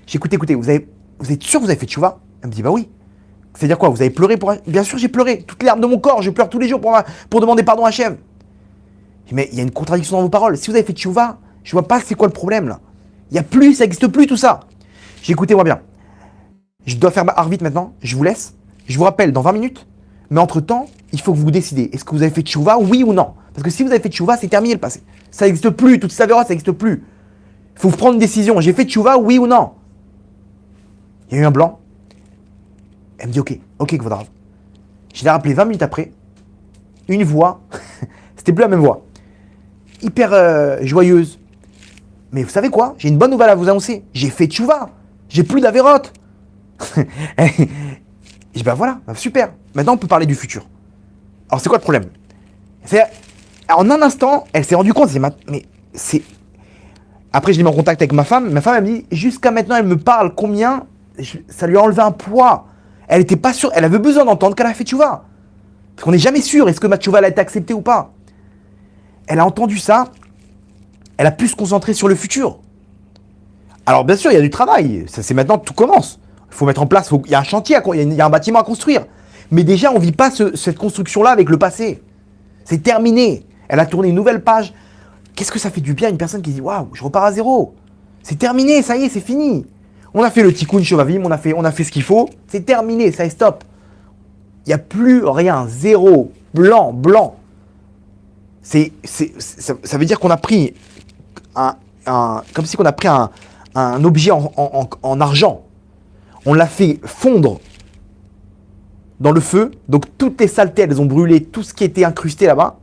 J'ai dit, écoutez, vous êtes sûr que vous avez fait tchouva? Elle me dit, bah oui. C'est-à-dire quoi? Vous avez pleuré pour... Bien sûr, j'ai pleuré. Toutes les larmes de mon corps, je pleure tous les jours pour demander pardon à Hachem. Mais il y a une contradiction dans vos paroles. Si vous avez fait tchouva, je vois pas c'est quoi le problème là. Il y a plus, ça n'existe plus tout ça. J'ai dit, écoutez-moi bien. Je dois faire ma arvit maintenant, je vous laisse. Je vous rappelle dans 20 minutes. Mais entre-temps, il faut que vous vous décidez. Est-ce que vous avez fait tchouva, oui ou non? Parce que si vous avez fait tchouva, c'est terminé le passé. Ça n'existe plus, toutes ces avérotes, ça n'existe plus. Il faut prendre une décision. J'ai fait tchouva, oui ou non? Il y a eu un blanc. Elle me dit ok, Kevod Rav. Je l'ai rappelé 20 minutes après. Une voix, c'était plus la même voix. Hyper joyeuse. Mais vous savez quoi? J'ai une bonne nouvelle à vous annoncer. J'ai fait tchouva. J'ai plus d'avérote. Je dis ben voilà, super. Maintenant on peut parler du futur. Alors c'est quoi le problème? En un instant, elle s'est rendue compte, mais c'est... Après je l'ai mis en contact avec ma femme elle me dit, jusqu'à maintenant elle me parle combien, ça lui a enlevé un poids. Elle était pas sûre, elle avait besoin d'entendre qu'elle a fait tchouva. Parce qu'on n'est jamais sûr, est-ce que ma tchouva a été acceptée ou pas? Elle a entendu ça, elle a pu se concentrer sur le futur. Alors bien sûr, il y a du travail, c'est maintenant que tout commence. Il faut mettre en place, il y a un chantier, il y a un bâtiment à construire. Mais déjà, on ne vit pas cette construction-là avec le passé. C'est terminé. Elle a tourné une nouvelle page. Qu'est-ce que ça fait du bien à une personne qui dit « Waouh, je repars à zéro. C'est terminé, ça y est, c'est fini. On a fait le tikkun shovavim, on a fait ce qu'il faut. C'est terminé, ça est stop. Il n'y a plus rien, zéro, blanc. Ça veut dire qu'on a pris comme si on a pris un objet en argent. On l'a fait fondre dans le feu, donc toutes les saletés, elles ont brûlé tout ce qui était incrusté là-bas,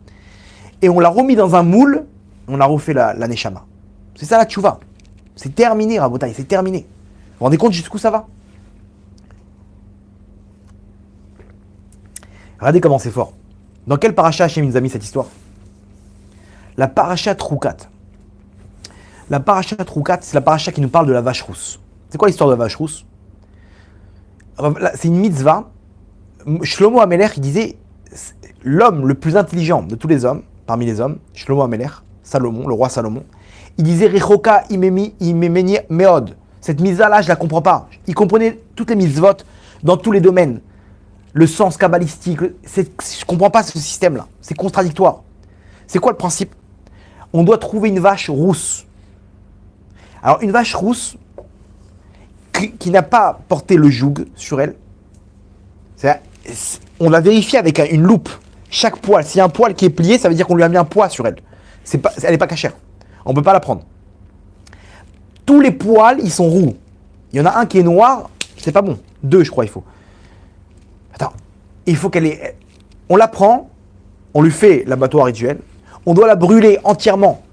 et on l'a remis dans un moule, on a refait la neshama. C'est ça la tchouva. C'est terminé, Rabotai, c'est terminé. Vous vous rendez compte jusqu'où ça va? Regardez comment c'est fort. Dans quel paracha Hachem nous a mis cette histoire? La paracha Troukat. La paracha Troukat, c'est la paracha qui nous parle de la vache rousse. C'est quoi l'histoire de la vache rousse? C'est une mitzvah. Shlomo Amelech, il disait, l'homme le plus intelligent de tous les hommes, parmi les hommes, Shlomo Amelech, Salomon, le roi Salomon, il disait Rechoka imemi meod. Cette mitzvah-là, je la comprends pas. Il comprenait toutes les mitzvot dans tous les domaines. Le sens kabbalistique, je comprends pas ce système-là. C'est contradictoire. C'est quoi le principe? On doit trouver une vache rousse. Alors, une vache rousse qui n'a pas porté le joug sur elle. On l'a vérifié avec une loupe. Chaque poil, s'il y a un poil qui est plié, ça veut dire qu'on lui a mis un poids sur elle. Elle n'est pas cachère. On ne peut pas la prendre. Tous les poils, ils sont roux. Il y en a un qui est noir, c'est pas bon. 2, je crois, il faut. Attends, il faut qu'elle ait... On la prend, on lui fait l'abattoir rituel, on doit la brûler entièrement.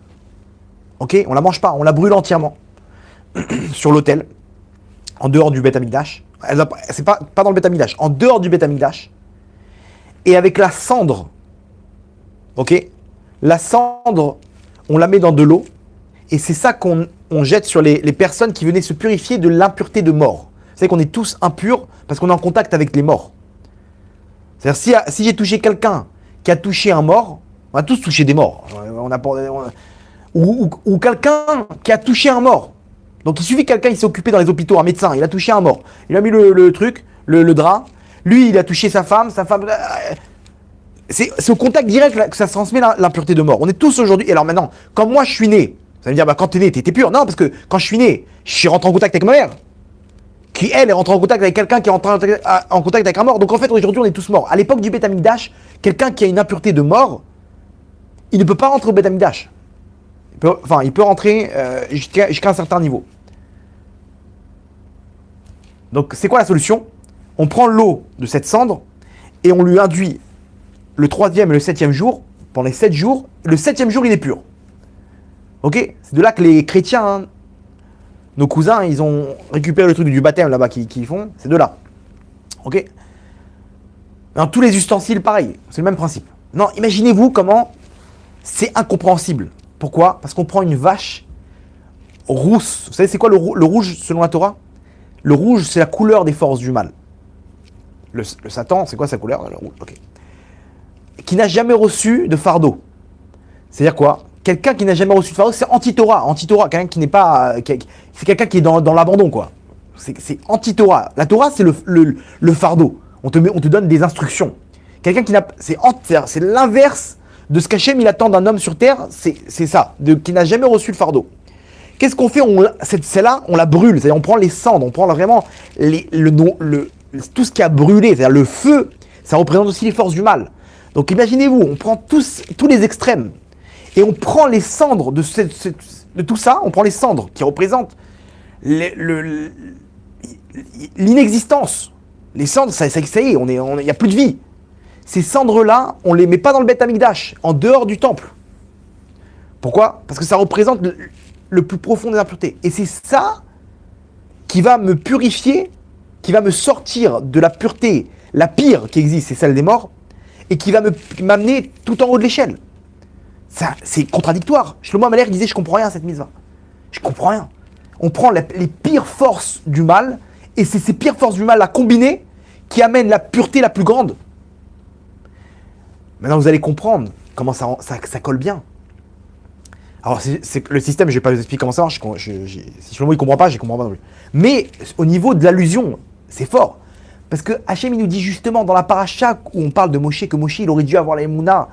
Ok? On la mange pas, on la brûle entièrement. Sur l'autel, en dehors du Beth Amikdash. C'est pas dans le Beth Amikdash, en dehors du Beth Amikdash. Et avec la cendre, ok? La cendre, on la met dans de l'eau. Et c'est ça qu'on jette sur les personnes qui venaient se purifier de l'impureté de mort. C'est qu'on est tous impurs parce qu'on est en contact avec les morts. C'est-à-dire, si j'ai touché quelqu'un qui a touché un mort, on a tous touché des morts. Ou quelqu'un qui a touché un mort. Donc il suffit que quelqu'un il s'est occupé dans les hôpitaux, un médecin, il a touché un mort. Il a mis le truc, le drap. Lui, il a touché sa femme. C'est au contact direct que ça se transmet l'impureté de mort. On est tous aujourd'hui. Et alors maintenant, quand moi je suis né, ça veut dire quand t'es né, t'étais pur. Non, parce que quand je suis né, je suis rentré en contact avec ma mère, qui elle est rentrée en contact avec quelqu'un qui est rentré en contact avec un mort. Donc en fait, aujourd'hui, on est tous morts. À l'époque du Beth Amikdash, quelqu'un qui a une impureté de mort, il ne peut pas rentrer au Beth Amikdash. Il peut rentrer jusqu'à un certain niveau. Donc c'est quoi la solution? On prend l'eau de cette cendre et on lui induit le 3e et le 7e jour, pendant les 7 jours. Le 7e jour, il est pur. Ok? C'est de là que les chrétiens, nos cousins, ils ont récupéré le truc du baptême là-bas qu'ils font. C'est de là. Ok? Dans tous les ustensiles, pareil. C'est le même principe. Non, imaginez-vous comment c'est incompréhensible. Pourquoi? Parce qu'on prend une vache rousse. Vous savez, c'est quoi le rouge selon la Torah? Le rouge, c'est la couleur des forces du mal. Le Satan, c'est quoi sa couleur? Le rouge, ok. Qui n'a jamais reçu de fardeau. C'est-à-dire quoi? Quelqu'un qui n'a jamais reçu de fardeau, c'est anti-Torah. Anti-Torah, quelqu'un qui n'est pas... c'est quelqu'un qui est dans l'abandon, quoi. C'est anti-Torah. La Torah, c'est le fardeau. On te donne des instructions. Quelqu'un qui n'a... C'est l'inverse de ce qu'Hachem il attend d'un homme sur terre, c'est ça, qui n'a jamais reçu le fardeau. Qu'est-ce qu'on fait? Celle-là, on la brûle. C'est-à-dire, on prend les cendres, on prend vraiment tout ce qui a brûlé. C'est-à-dire, le feu, ça représente aussi les forces du mal. Donc, imaginez-vous, on prend tous les extrêmes et on prend les cendres de de tout ça, on prend les cendres qui représentent l'inexistence. Les cendres, ça y est, il n'y a plus de vie. Ces cendres-là, on ne les met pas dans le Beth Amikdash, en dehors du temple. Pourquoi? Parce que ça représente le plus profond des impuretés. Et c'est ça qui va me purifier, qui va me sortir de la pureté, la pire qui existe, c'est celle des morts, et qui va m'amener tout en haut de l'échelle. Ça, c'est contradictoire. Shlomo Amalek disait, je comprends rien à cette mitzvah. Je comprends rien. On prend les pires forces du mal, et c'est ces pires forces du mal à combiner qui amènent la pureté la plus grande. Maintenant, vous allez comprendre comment ça colle bien. Alors, c'est le système, je ne vais pas vous expliquer comment ça marche. Si Shlomo ne comprend pas, je ne comprends pas non plus. Mais au niveau de l'allusion, c'est fort. Parce que Hachem, il nous dit justement dans la paracha où on parle de Moshe, que Moshe, il aurait dû avoir la émouna,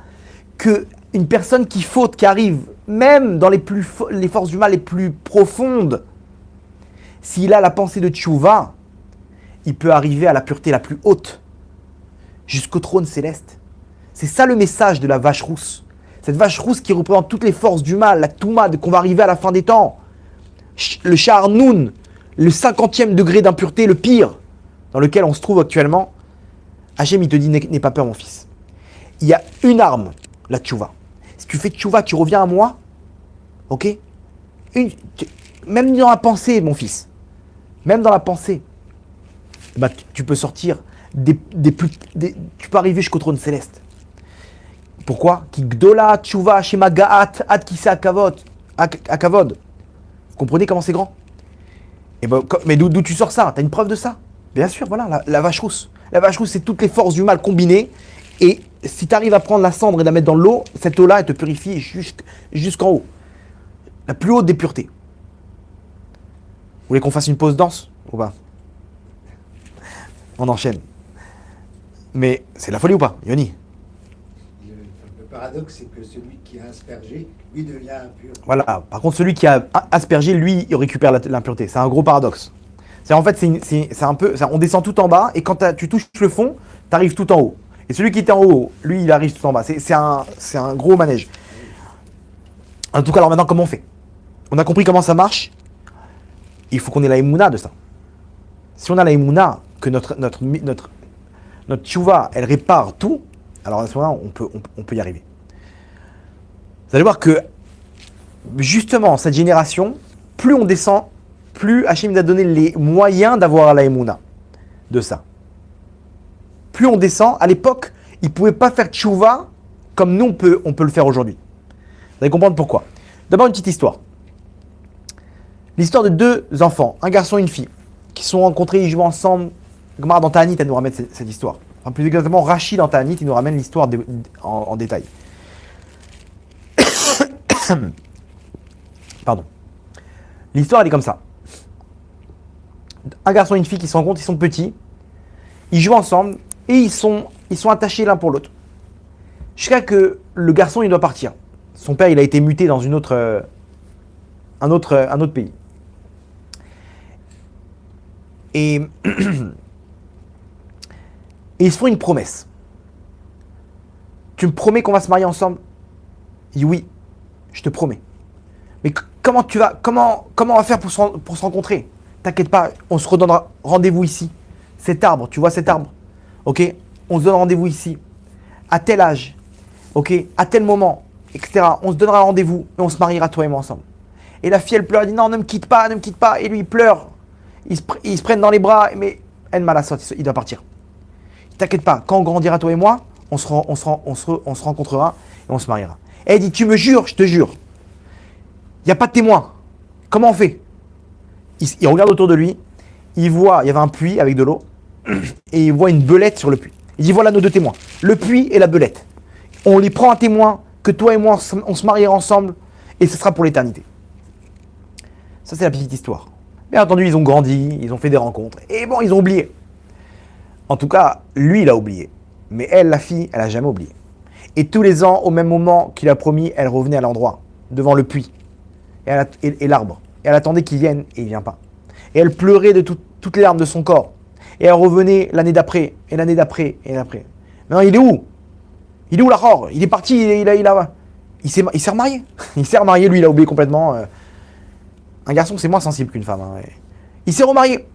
qu'une personne qui faute, qui arrive, même dans les forces du mal les plus profondes, s'il a la pensée de Tchouva, il peut arriver à la pureté la plus haute, jusqu'au trône céleste. C'est ça le message de la vache rousse. Cette vache rousse qui représente toutes les forces du mal, la Touma, qu'on va arriver à la fin des temps. Le Sha'ar Noun, le 50e degré d'impureté, le pire, dans lequel on se trouve actuellement. Hachem, il te dit, n'aie pas peur, mon fils. Il y a une arme, la tchouva. Si tu fais tchouva, tu reviens à moi, ok? Même dans la pensée, mon fils, même dans la pensée, bah, tu peux sortir tu peux arriver jusqu'au trône céleste. Pourquoi? Ki gdola tchouva shema ga'at ad kise akavod. Vous comprenez comment c'est grand? Et ben, mais d'où tu sors ça? T'as une preuve de ça? Bien sûr, voilà, la vache rousse. La vache rousse, c'est toutes les forces du mal combinées. Et si tu arrives à prendre la cendre et la mettre dans l'eau, cette eau-là, elle te purifie jusqu'en haut. La plus haute des puretés. Vous voulez qu'on fasse une pause danse ou pas? On enchaîne. Mais c'est la folie ou pas, Yoni? Le paradoxe, c'est que celui qui a aspergé, lui devient impur. Voilà. Par contre, celui qui a aspergé, lui, il récupère l'impureté. C'est un gros paradoxe. En fait, c'est un peu, on descend tout en bas et quand tu touches le fond, tu arrives tout en haut. Et celui qui était en haut, lui, il arrive tout en bas. C'est un gros manège. En tout cas, alors maintenant, comment on fait? On a compris comment ça marche. Il faut qu'on ait la émouna de ça. Si on a la émouna, que notre tchouva, elle répare tout, alors à ce moment-là, on peut y arriver. Vous allez voir que, justement, cette génération, plus on descend, plus Hachem nous a donné les moyens d'avoir la émouna de ça. Plus on descend, à l'époque, ils ne pouvaient pas faire tchouva comme nous, on peut le faire aujourd'hui. Vous allez comprendre pourquoi. D'abord, une petite histoire. L'histoire de deux enfants, un garçon et une fille, qui se sont rencontrés, ils jouent ensemble. Gemara dans Ta'anit, elle nous ramène cette histoire. Enfin, plus exactement, Rashi dans Ta'anit, il nous ramène l'histoire en détail. Pardon. L'histoire, elle est comme ça. Un garçon et une fille qui se rencontrent, ils sont petits, ils jouent ensemble et ils sont attachés l'un pour l'autre. Jusqu'à que le garçon, il doit partir. Son père, il a été muté dans un autre pays. Et ils se font une promesse. Tu me promets qu'on va se marier ensemble? Il dit oui, je te promets. Mais comment on va faire pour se rencontrer? T'inquiète pas, on se redonnera rendez-vous ici. Cet arbre, tu vois cet arbre? Ok? On se donne rendez-vous ici. À tel âge. Ok? À tel moment. Etc. On se donnera rendez-vous et on se mariera toi et moi ensemble. Et la fille, elle pleure, elle dit non, ne me quitte pas. Et lui, il pleure. Ils se prennent dans les bras, mais elle m'a la sorte, il doit partir. T'inquiète pas, quand on grandira toi et moi, on se rencontrera et on se mariera. Et elle dit, tu me jures? Je te jure. Il n'y a pas de témoin. Comment on fait? Il regarde autour de lui, il voit, il y avait un puits avec de l'eau, et il voit une belette sur le puits. Il dit, voilà nos deux témoins, le puits et la belette. On les prend à témoin que toi et moi, on se mariera ensemble, et ce sera pour l'éternité. Ça, c'est la petite histoire. Bien entendu, ils ont grandi, ils ont fait des rencontres, et bon, ils ont oublié. En tout cas, lui, il a oublié. Mais elle, la fille, elle n'a jamais oublié. Et tous les ans, au même moment qu'il a promis, elle revenait à l'endroit, devant le puits, et l'arbre. Et elle attendait qu'il vienne, et il ne vient pas. Et elle pleurait de toutes les larmes de son corps. Et elle revenait l'année d'après, et l'année d'après, et l'après. Maintenant, il est où? Il est où l'Achor? Il est parti, il s'est remarié. Il s'est remarié, lui, il a oublié complètement. Un garçon, c'est moins sensible qu'une femme. Hein. Il s'est remarié.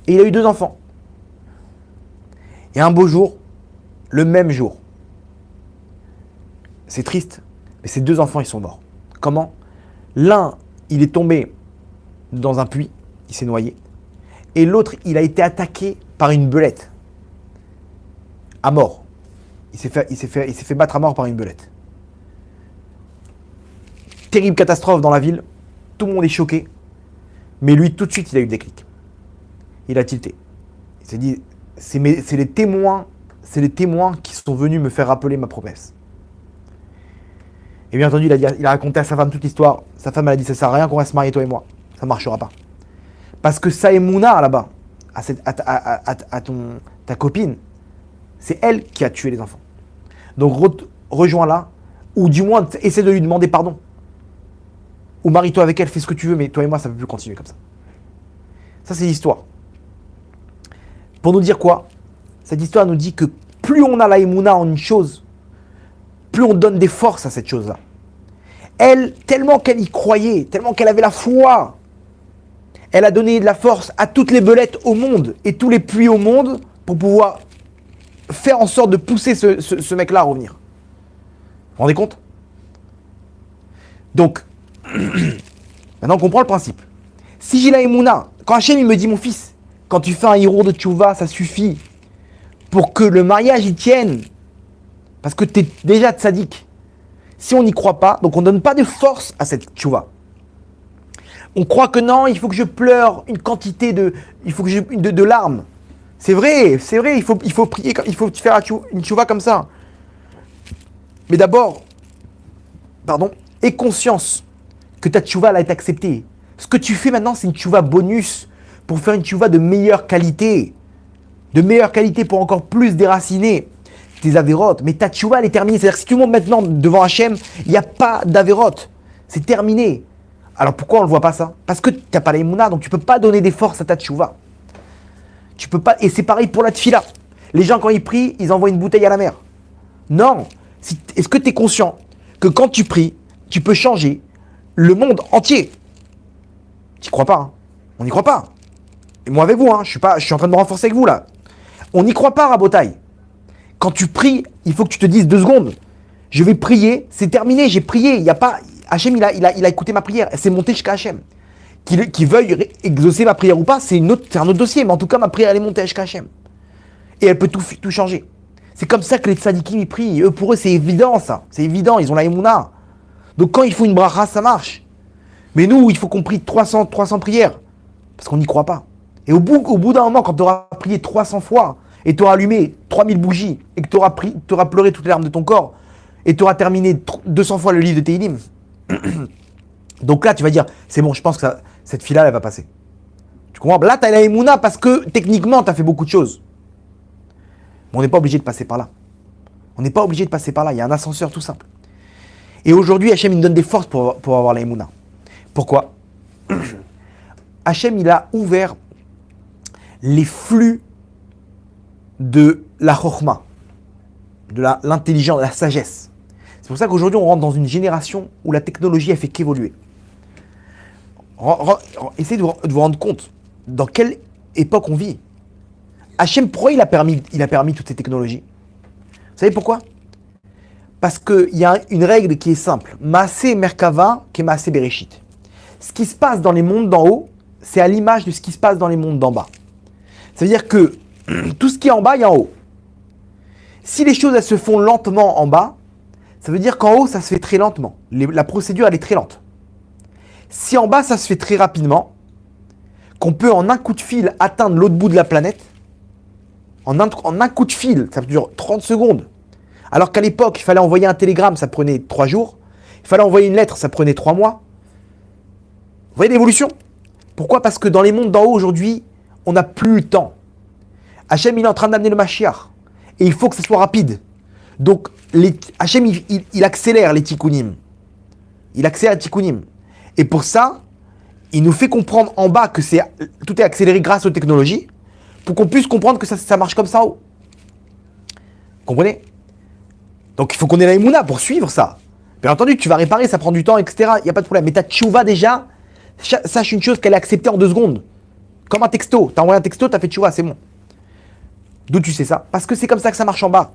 Et il a eu 2 enfants. Et un beau jour, le même jour, c'est triste, mais ces 2 enfants, ils sont morts. Comment? L'un, il est tombé dans un puits, il s'est noyé. Et l'autre, il a été attaqué par une belette. À mort. Il s'est fait battre à mort par une belette. Terrible catastrophe dans la ville. Tout le monde est choqué. Mais lui, tout de suite, il a eu le déclic. Il a tilté. Il s'est dit, c'est les témoins qui sont venus me faire rappeler ma promesse. Et bien entendu, il a raconté à sa femme toute l'histoire. Sa femme, elle a dit, ça sert à rien qu'on reste mariés, toi et moi. Ça ne marchera pas. Parce que ça est Mouna là-bas, ta copine, c'est elle qui a tué les enfants. Donc rejoins-la, ou du moins essaie de lui demander pardon. Ou marie-toi avec elle, fais ce que tu veux, mais toi et moi, ça ne peut plus continuer comme ça. Ça, c'est l'histoire. Pour nous dire quoi? Cette histoire nous dit que plus on a la émouna en une chose, plus on donne des forces à cette chose-là. Elle, tellement qu'elle y croyait, tellement qu'elle avait la foi, elle a donné de la force à toutes les belettes au monde et tous les puits au monde pour pouvoir faire en sorte de pousser ce mec-là à revenir. Vous vous rendez compte? Donc, maintenant on comprend le principe. Si j'ai la émouna, quand Hachem il me dit, mon fils, quand tu fais un hirour de tchouva, ça suffit pour que le mariage y tienne. Parce que tu es déjà tzaddik. Si on n'y croit pas, donc on ne donne pas de force à cette tchouva. On croit que non, il faut que je pleure une quantité de larmes. C'est vrai, il faut prier, il faut faire une tchouva comme ça. Mais d'abord, aie conscience que ta tchouva elle a été acceptée. Ce que tu fais maintenant, c'est une tchouva bonus pour faire une tchouva de meilleure qualité. De meilleure qualité pour encore plus déraciner tes avérotes. Mais ta tchouva, elle est terminée. C'est-à-dire que si tu montes maintenant devant Hachem, il n'y a pas d'avérotes. C'est terminé. Alors pourquoi on ne le voit pas ça? Parce que tu n'as pas la émouna, donc tu ne peux pas donner des forces à ta tchouva. Tu peux pas. Et c'est pareil pour la tfila. Les gens, quand ils prient, ils envoient une bouteille à la mer. Non. Est-ce que tu es conscient que quand tu pries, tu peux changer le monde entier? Tu n'y crois pas, hein? On n'y croit pas. Et moi avec vous, hein, je suis en train de me renforcer avec vous là. On n'y croit pas, Rabotaï. Quand tu pries, il faut que tu te dises 2 secondes. Je vais prier, c'est terminé, j'ai prié. Il y a pas, Hachem, il a écouté ma prière. C'est monté jusqu'à Hachem. Qu'il veuille exaucer ma prière ou pas, c'est un autre dossier. Mais en tout cas, ma prière, elle est montée jusqu'à Hachem. Et elle peut tout changer. C'est comme ça que les tzadikim, ils prient. Pour eux, c'est évident ça. C'est évident, ils ont la émouna. Donc quand il faut une bracha, ça marche. Mais nous, il faut qu'on prie 300 prières. Parce qu'on n'y croit pas. Et au bout d'un moment, quand tu auras prié 300 fois, et tu auras allumé 3000 bougies, et que tu auras pleuré toutes les larmes de ton corps, et tu auras terminé 200 fois le livre de Tehillim, donc là, tu vas dire, c'est bon, je pense que cette fille-là, elle va passer. Tu comprends? Là, tu as la émouna parce que, techniquement, tu as fait beaucoup de choses. Mais on n'est pas obligé de passer par là. On n'est pas obligé de passer par là. Il y a un ascenseur tout simple. Et aujourd'hui, Hachem, il nous donne des forces pour avoir la émouna. Pourquoi? Hachem, il a ouvert les flux de la chokhma, de l'intelligence, de la sagesse. C'est pour ça qu'aujourd'hui, on rentre dans une génération où la technologie a fait qu'évoluer. Essayez de vous rendre compte dans quelle époque on vit. Hachem, pourquoi il a permis toutes ces technologies? Vous savez pourquoi? Parce qu'il y a une règle qui est simple. Maaseh Merkava, qui est Maaseh Bereshit. Ce qui se passe dans les mondes d'en haut, c'est à l'image de ce qui se passe dans les mondes d'en bas. Ça veut dire que tout ce qui est en bas, il y a en haut. Si les choses elles se font lentement en bas, ça veut dire qu'en haut, ça se fait très lentement. La procédure, elle est très lente. Si en bas, ça se fait très rapidement, qu'on peut en un coup de fil atteindre l'autre bout de la planète, en un coup de fil, ça dure 30 secondes. Alors qu'à l'époque, il fallait envoyer un télégramme, ça prenait 3 jours. Il fallait envoyer une lettre, ça prenait 3 mois. Vous voyez l'évolution? Pourquoi? Parce que dans les mondes d'en haut, aujourd'hui, on n'a plus le temps. Hachem, il est en train d'amener le Mashiach. Et il faut que ce soit rapide. Donc, Hachem, il accélère les tikkunim. Il accélère les tikkunim. Et pour ça, il nous fait comprendre en bas que tout est accéléré grâce aux technologies, pour qu'on puisse comprendre que ça marche comme ça en haut. Comprenez? Donc, il faut qu'on ait la émouna pour suivre ça. Bien entendu, tu vas réparer, ça prend du temps, etc. Il n'y a pas de problème. Mais ta tchouva déjà, sache une chose qu'elle est acceptée en 2 secondes. Comme un texto. Tu as envoyé un texto, tu as fait tchouva, c'est bon. D'où tu sais ça? Parce que c'est comme ça que ça marche en bas.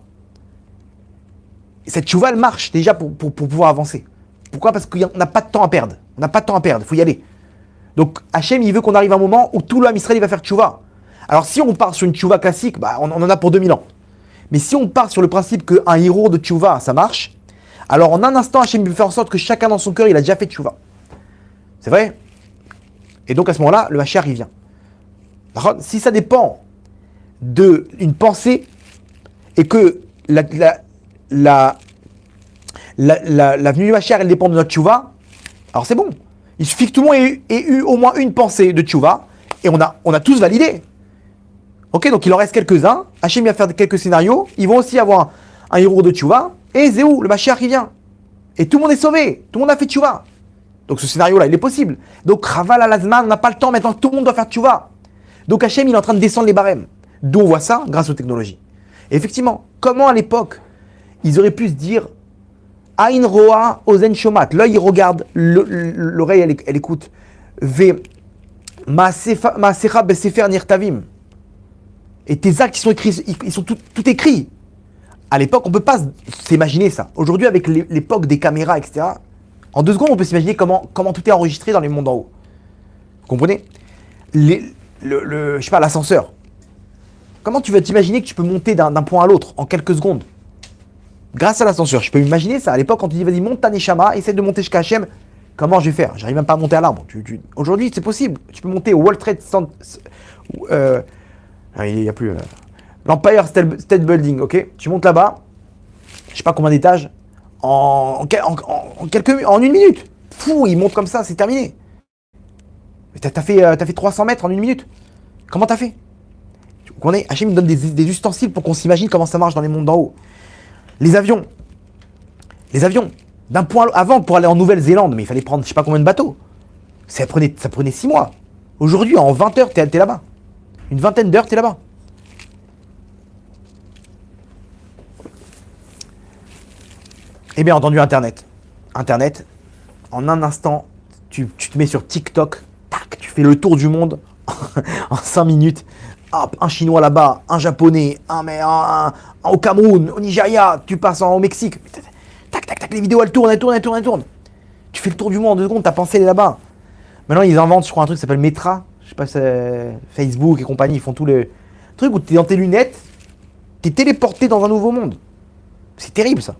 Et cette tchouva, elle marche déjà pour pouvoir avancer. Pourquoi? Parce qu'on n'a pas de temps à perdre. On n'a pas de temps à perdre, il faut y aller. Donc Hachem, il veut qu'on arrive à un moment où tout le Ham Israël va faire tchouva. Alors si on part sur une tchouva classique, bah, on en a pour 2000 ans. Mais si on part sur le principe qu'un héros de tchouva, ça marche, alors en un instant, Hachem veut faire en sorte que chacun dans son cœur, il a déjà fait tchouva. C'est vrai? Et donc à ce moment-là, le Mashiach, il vient. Si ça dépend d'une pensée et que la venue du Mashiach, elle dépend de notre tchouva, alors c'est bon. Il suffit que tout le monde ait eu au moins une pensée de tchouva et on a tous validé. Ok, donc il en reste quelques-uns. Hachem va faire quelques scénarios. Ils vont aussi avoir un héros de tchouva. Et Zéou, le Mashiach, il vient. Et tout le monde est sauvé. Tout le monde a fait tchouva. Donc ce scénario-là, il est possible. Donc Raval al-Azman, on n'a pas le temps. Maintenant, tout le monde doit faire tchouva. Donc Hachem, il est en train de descendre les barèmes. D'où on voit ça grâce aux technologies. Et effectivement, comment à l'époque, ils auraient pu se dire Aïn Roa Ozen Shomat. L'œil, il regarde. L'oreille, elle écoute. Ve Maasecha Besefer Nirtavim. Et tes actes, ils sont tout écrits. À l'époque, on ne peut pas s'imaginer ça. Aujourd'hui, avec l'époque des caméras, etc., en 2 secondes, on peut s'imaginer comment tout est enregistré dans les mondes en haut. Vous comprenez? Je sais pas, l'ascenseur. Comment tu vas t'imaginer que tu peux monter d'un point à l'autre en quelques secondes? Grâce à l'ascenseur. Je peux imaginer ça. À l'époque, quand tu dis, vas-y, monte ta Neshama, essaie de monter jusqu'à Hachem, comment je vais faire? J'arrive même pas à monter à l'arbre. Aujourd'hui, c'est possible. Tu peux monter au World Trade Center. Il n'y a plus. L'Empire State Building, ok? Tu montes là-bas, je sais pas combien d'étages, en 1 minute. Fou, il monte comme ça, c'est terminé. T'as fait 300 mètres en 1 minute. Comment t'as fait? Hachem me donne des ustensiles pour qu'on s'imagine comment ça marche dans les mondes d'en haut. Les avions. D'un point avant, pour aller en Nouvelle-Zélande, mais il fallait prendre je sais pas combien de bateaux. Ça prenait 6 mois. Aujourd'hui, en 20 heures, t'es là-bas. Une vingtaine d'heures, t'es là-bas. Et bien entendu, Internet. Internet, en un instant, tu te mets sur TikTok, tac, tu fais le tour du monde en 5 minutes. Hop, un Chinois là-bas, un Japonais, un au Cameroun, au Nigeria, tu passes au Mexique. Tac, tac, tac, les vidéos, elles tournent. Tu fais le tour du monde en 2 secondes, ta pensée, elle est là-bas. Maintenant, ils inventent, je crois, un truc qui s'appelle Metra. Je sais pas, c'est Facebook et compagnie, ils font tout le truc où tu es dans tes lunettes, tu es téléporté dans un nouveau monde. C'est terrible ça.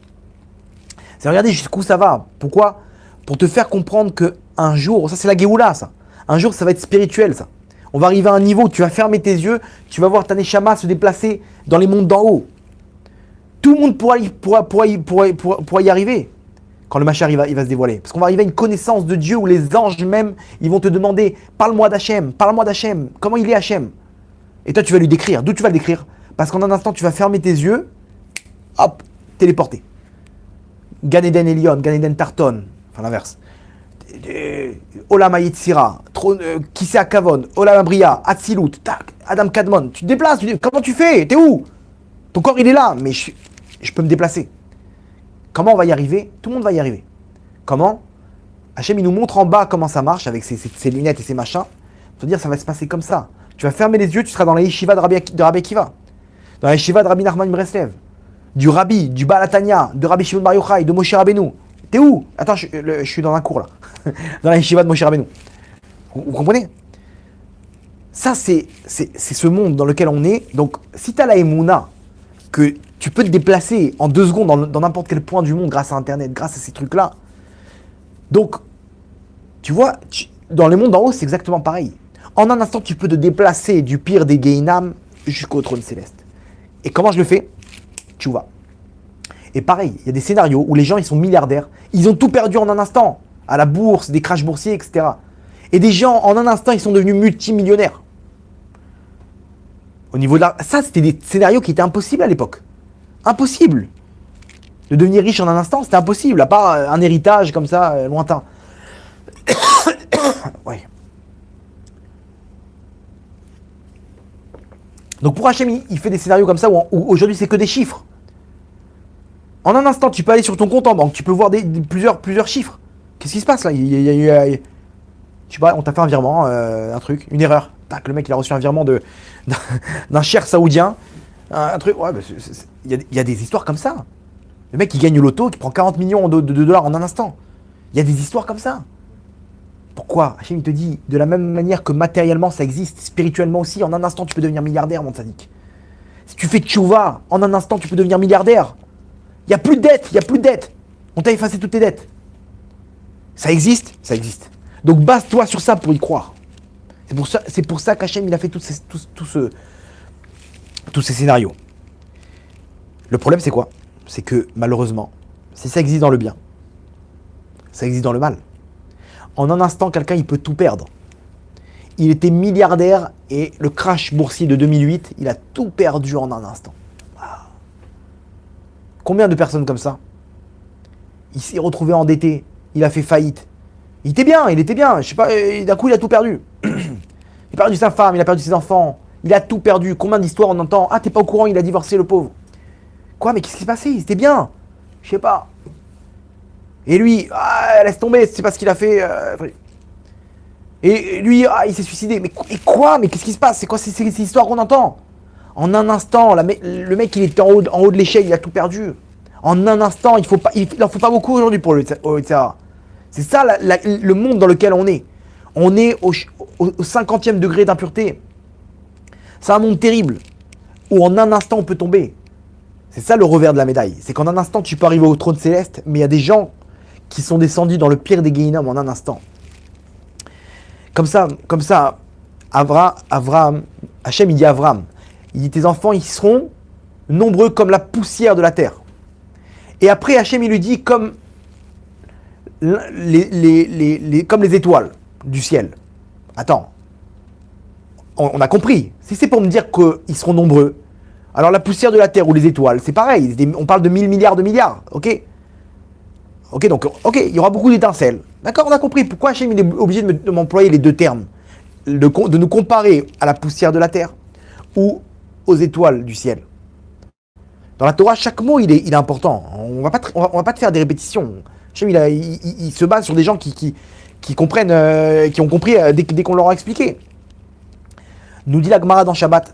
C'est regarder jusqu'où ça va. Pourquoi? Pour te faire comprendre qu'un jour, ça c'est la Géoula ça, un jour ça va être spirituel ça. On va arriver à un niveau où tu vas fermer tes yeux, tu vas voir ta Neshama se déplacer dans les mondes d'en haut. Tout le monde pourra y arriver. Quand le Mashiach il va se dévoiler. Parce qu'on va arriver à une connaissance de Dieu où les anges même, ils vont te demander parle-moi d'Hachem, comment il est Hachem. Et toi tu vas lui décrire. D'où tu vas le décrire? Parce qu'en un instant tu vas fermer tes yeux, hop, téléporté. Gan Eden Elion, Gan Eden Tarton, enfin l'inverse. Olam Yitzira, Kisei Kavon, Olam Bria, Atzilut, tac, Adam Kadmon. Tu te déplaces, comment tu fais? T'es où? Ton corps il est là, mais je peux me déplacer. Comment on va y arriver? Tout le monde va y arriver. Comment? Hachem, il nous montre en bas comment ça marche avec ses lunettes et ses machins. Pour te dire, ça va se passer comme ça. Tu vas fermer les yeux, tu seras dans la yeshiva de Rabbi Akiva. Dans la yeshiva de Rabbi Nachman Breslev. Du Rabbi, du Baal HaTanya, de Rabbi Shimon Bar Yochai, de Moshe Rabbeinu. T'es où? Attends, je suis dans un cours là. Dans la yeshiva de Moshe Rabbeinu. Vous comprenez? Ça, c'est ce monde dans lequel on est. Donc, si tu as la Emouna, que tu peux te déplacer en 2 secondes dans n'importe quel point du monde grâce à Internet, grâce à ces trucs-là. Donc, tu vois, dans le monde d'en haut, c'est exactement pareil. En un instant, tu peux te déplacer du pire des Gehinam jusqu'au trône céleste. Et comment je le fais? Tu vas. Et pareil, il y a des scénarios où les gens, ils sont milliardaires. Ils ont tout perdu en un instant. À la bourse, des crashs boursiers, etc. Et des gens, en un instant, ils sont devenus multimillionnaires. Au niveau de ça, c'était des scénarios qui étaient impossibles à l'époque. Impossible. De devenir riche en un instant, c'était impossible, à part un héritage comme ça, lointain. Ouais. Donc pour Hachem, il fait des scénarios comme ça où aujourd'hui c'est que des chiffres. En un instant, tu peux aller sur ton compte en banque, tu peux voir plusieurs chiffres. Qu'est-ce qui se passe là? Je sais pas, on t'a fait un virement, un truc, une erreur. Tac, le mec il a reçu un virement d'un cher saoudien. Un truc, ouais, il y a des histoires comme ça. Le mec il gagne le loto, qui prend 40 millions de dollars en un instant. Il y a des histoires comme ça. Pourquoi? Hachem il te dit, de la même manière que matériellement ça existe, spirituellement aussi, en un instant tu peux devenir milliardaire, mon tzaddik. Si tu fais tchouva, en un instant tu peux devenir milliardaire. Il n'y a plus de dettes, il n'y a plus de dettes. On t'a effacé toutes tes dettes. Ça existe, ça existe. Donc base-toi sur ça pour y croire. C'est pour ça qu'Hachem il a fait tous ces scénarios. Le problème c'est quoi? C'est que malheureusement, si ça existe dans le bien, ça existe dans le mal. En un instant, quelqu'un il peut tout perdre. Il était milliardaire et le crash boursier de 2008, il a tout perdu en un instant. Combien de personnes comme ça? Il s'est retrouvé endetté, il a fait faillite. Il était bien, je sais pas, d'un coup il a tout perdu. Il a perdu sa femme, il a perdu ses enfants, il a tout perdu. Combien d'histoires on entend? Ah, t'es pas au courant, il a divorcé le pauvre. Quoi, mais qu'est-ce qui s'est passé? Il était bien, je sais pas. Et lui, laisse tomber, c'est pas ce qu'il a fait. Et lui, il s'est suicidé. Mais quoi? Mais qu'est-ce qui se passe? C'est quoi ces histoires qu'on entend? En un instant, le mec, il était en haut de l'échelle, il a tout perdu. En un instant, il en faut pas beaucoup aujourd'hui pour le Yetzirah. C'est ça le monde dans lequel on est. On est au 50e degré d'impureté. C'est un monde terrible, où en un instant, on peut tomber. C'est ça le revers de la médaille. C'est qu'en un instant, tu peux arriver au trône céleste, mais il y a des gens qui sont descendus dans le pire des guéhinnoms en un instant. Comme ça, Abraham, Hachem, il dit à Abraham, il dit tes enfants, ils seront nombreux comme la poussière de la terre. Et après, Hachem, il lui dit comme les étoiles du ciel. Attends, on a compris. Si c'est pour me dire qu'ils seront nombreux, alors la poussière de la terre ou les étoiles, c'est pareil. On parle de 1000 milliards de milliards, ok, donc, il y aura beaucoup d'étincelles. D'accord, on a compris. Pourquoi Hachem il est obligé de m'employer les deux termes? De nous comparer à la poussière de la terre ou aux étoiles du ciel. Dans la Torah, chaque mot, il est important. On va pas te faire des répétitions. Hachem, il se base sur des gens qui comprennent, qui ont compris dès qu'on leur a expliqué. Nous dit la Gemara dans Shabbat.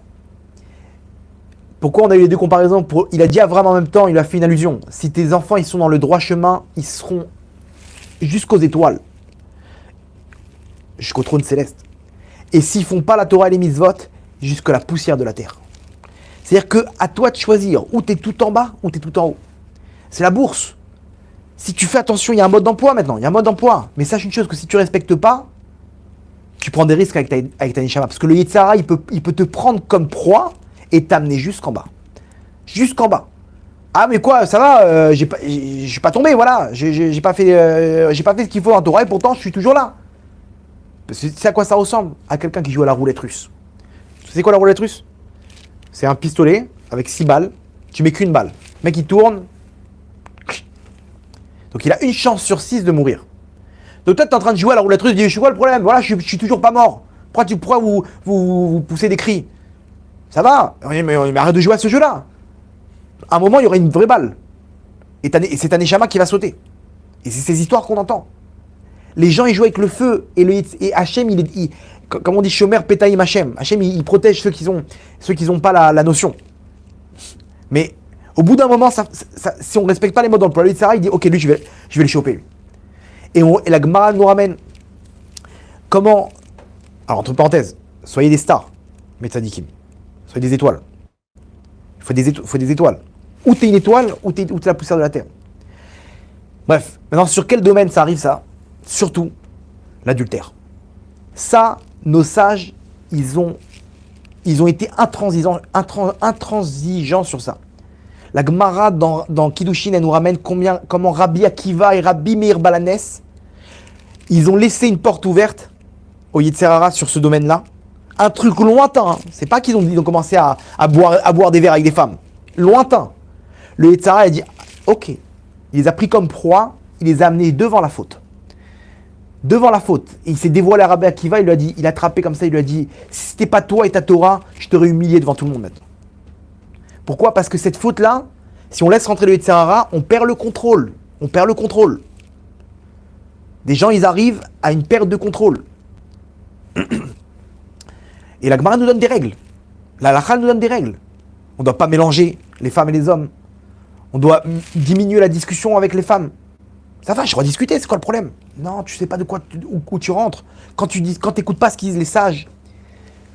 Pourquoi on a eu les deux comparaisons? Il a dit à Abraham en même temps, il a fait une allusion. Si tes enfants ils sont dans le droit chemin, ils seront jusqu'aux étoiles, jusqu'au trône céleste. Et s'ils font pas la Torah et les mitzvot, jusqu'à la poussière de la terre. C'est-à-dire que à toi de choisir où tu es tout en bas ou tu es tout en haut. C'est la bourse. Si tu fais attention, il y a un mode d'emploi maintenant, il y a un mode d'emploi. Mais sache une chose, que si tu respectes pas, tu prends des risques avec ta neshama. Parce que le Yetzirah, il peut te prendre comme proie et t'amener jusqu'en bas. Jusqu'en bas. Ah mais quoi, ça va, je suis pas tombé, voilà. J'ai pas fait ce qu'il faut en Torah et pourtant je suis toujours là. C'est à quoi ça ressemble? À quelqu'un qui joue à la roulette russe. C'est quoi la roulette russe? C'est un pistolet avec 6 balles. Tu mets qu'une balle. Le mec il tourne. Donc il a une chance sur 6 de mourir. Donc toi t'es en train de jouer à la roulette russe, tu dis je suis quoi le problème? Voilà, je suis toujours pas mort. Pourquoi vous poussez des cris? Ça va, mais arrête de jouer à ce jeu-là. À un moment, il y aura une vraie balle. Et c'est ta neshama qui va sauter. Et c'est ces histoires qu'on entend. Les gens, ils jouent avec le feu. Et Hachem, comme on dit, Shomer Petaim Hachem. Hachem, il protège ceux qui n'ont pas la notion. Mais au bout d'un moment, si on ne respecte pas les modes d'emploi, le Yetzirah, il dit, ok, lui, je vais le choper. Lui. Et la Gemara nous ramène comment... Alors, entre parenthèses, soyez des stars, mes tzadikim. Soyez des étoiles. Il faut des étoiles. Ou t'es une étoile, ou t'es la poussière de la terre. Bref, maintenant, sur quel domaine ça arrive, ça? Surtout, l'adultère. Ça, nos sages, ils ont été intransigeants sur ça. La Gemara dans Kiddushin, elle nous ramène comment Rabbi Akiva et Rabbi Meir Balanes, ils ont laissé une porte ouverte au Yetzirah sur ce domaine-là. Un truc lointain, hein. C'est pas qu'ils ont commencé à boire des verres avec des femmes. Lointain. Le Yetzirah a dit, ok, il les a pris comme proie, il les a amenés devant la faute. Devant la faute. Et il s'est dévoilé à Rabbi Akiva, il lui a dit, il a attrapé comme ça, il lui a dit, si c'était pas toi et ta Torah, je t'aurais humilié devant tout le monde maintenant. Pourquoi? Parce que cette faute-là, Si on laisse rentrer le Yetzer Hara, on perd le contrôle. On perd le contrôle. Des gens, ils arrivent à une perte de contrôle. Et la Gemara nous donne des règles. La Halakha nous donne des règles. On ne doit pas mélanger les femmes et les hommes. On doit diminuer la discussion avec les femmes. Ça va, je vais discuter, c'est quoi le problème? Non, tu sais pas de quoi où tu rentres. Quand tu n'écoutes pas ce qu'ils disent les sages,